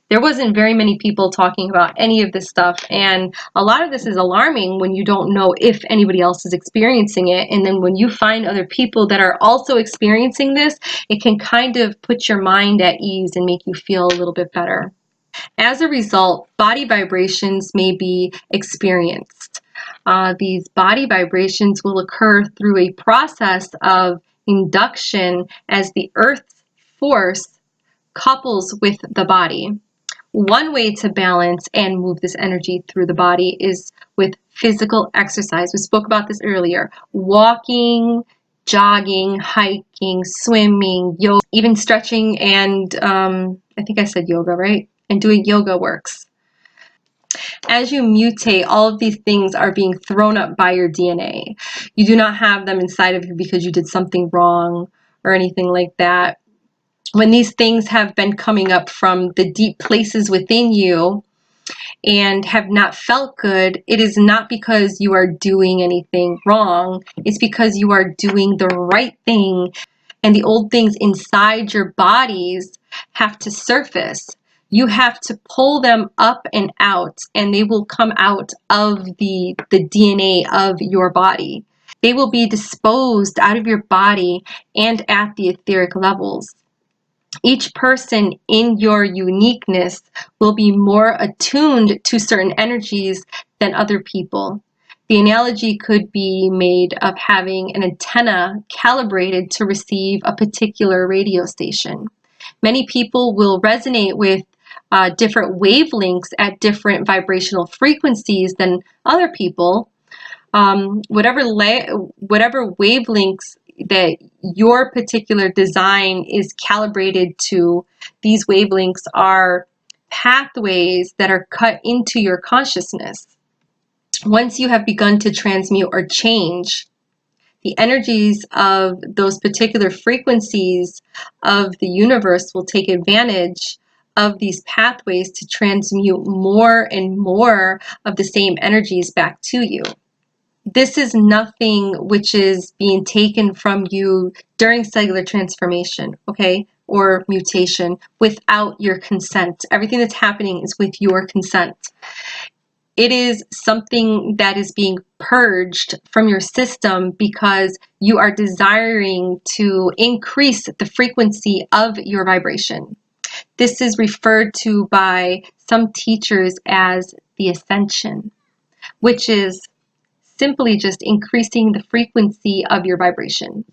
there wasn't very many people talking about any of this stuff, and a lot of this is alarming when you don't know if anybody else is experiencing it. And then when you find other people that are also experiencing this, it can kind of put your mind at ease and make you feel a little bit better. As a result, body vibrations may be experienced. These body vibrations will occur through a process of induction as the Earth's force couples with the body. One way to balance and move this energy through the body is with physical exercise. We spoke about this earlier. Walking, jogging, hiking, swimming, yoga, even stretching, and I think I said yoga, right? And doing yoga works. As you mutate, all of these things are being thrown up by your DNA. You do not have them inside of you because you did something wrong or anything like that. When these things have been coming up from the deep places within you and have not felt good, it is not because you are doing anything wrong. It's because you are doing the right thing, and the old things inside your bodies have to surface. You have to pull them up and out, and they will come out of the DNA of your body. They will be disposed out of your body and at the etheric levels. Each person in your uniqueness will be more attuned to certain energies than other people. The analogy could be made of having an antenna calibrated to receive a particular radio station. Many people will resonate with different wavelengths at different vibrational frequencies than other people. Whatever wavelengths that your particular design is calibrated to, these wavelengths are pathways that are cut into your consciousness. Once you have begun to transmute or change, the energies of those particular frequencies of the universe will take advantage of these pathways to transmute more and more of the same energies back to you. This is nothing which is being taken from you during cellular transformation, okay, or mutation without your consent. Everything that's happening is with your consent. It is something that is being purged from your system because you are desiring to increase the frequency of your vibration. This is referred to by some teachers as the Ascension, which is simply just increasing the frequency of your vibration.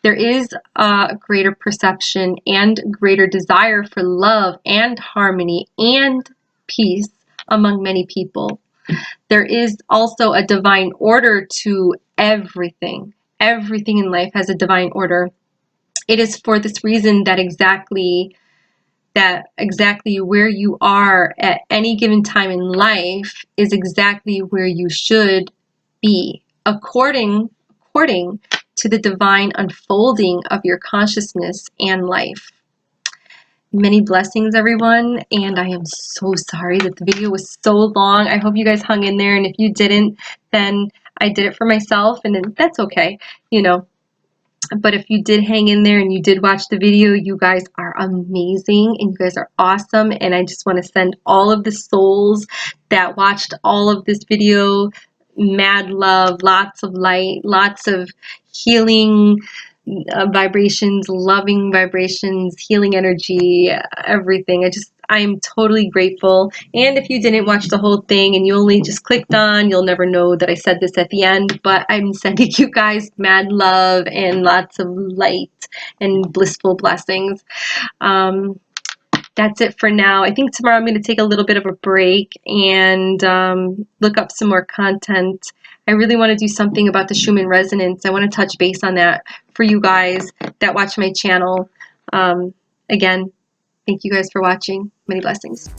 There is a greater perception and greater desire for love and harmony and peace among many people. There is also a divine order to everything. Everything in life has a divine order. It is for this reason that exactly where you are at any given time in life is exactly where you should be, according to the divine unfolding of your consciousness and life. Many blessings, everyone, and I am so sorry that the video was so long. I hope you guys hung in there, and if you didn't, then I did it for myself, and then that's okay, you know. But if you did hang in there and you did watch the video, you guys are amazing and you guys are awesome. And I just want to send all of the souls that watched all of this video mad love, lots of light, lots of healing vibrations, loving vibrations, healing energy, everything. I am totally grateful. And if you didn't watch the whole thing and you only just clicked on, you'll never know that I said this at the end, but I'm sending you guys mad love and lots of light and blissful blessings. That's it for now. I think tomorrow I'm going to take a little bit of a break and look up some more content. I really want to do something about the Schumann resonance. I want to touch base on that for you guys that watch my channel. Again, thank you guys for watching. Many blessings.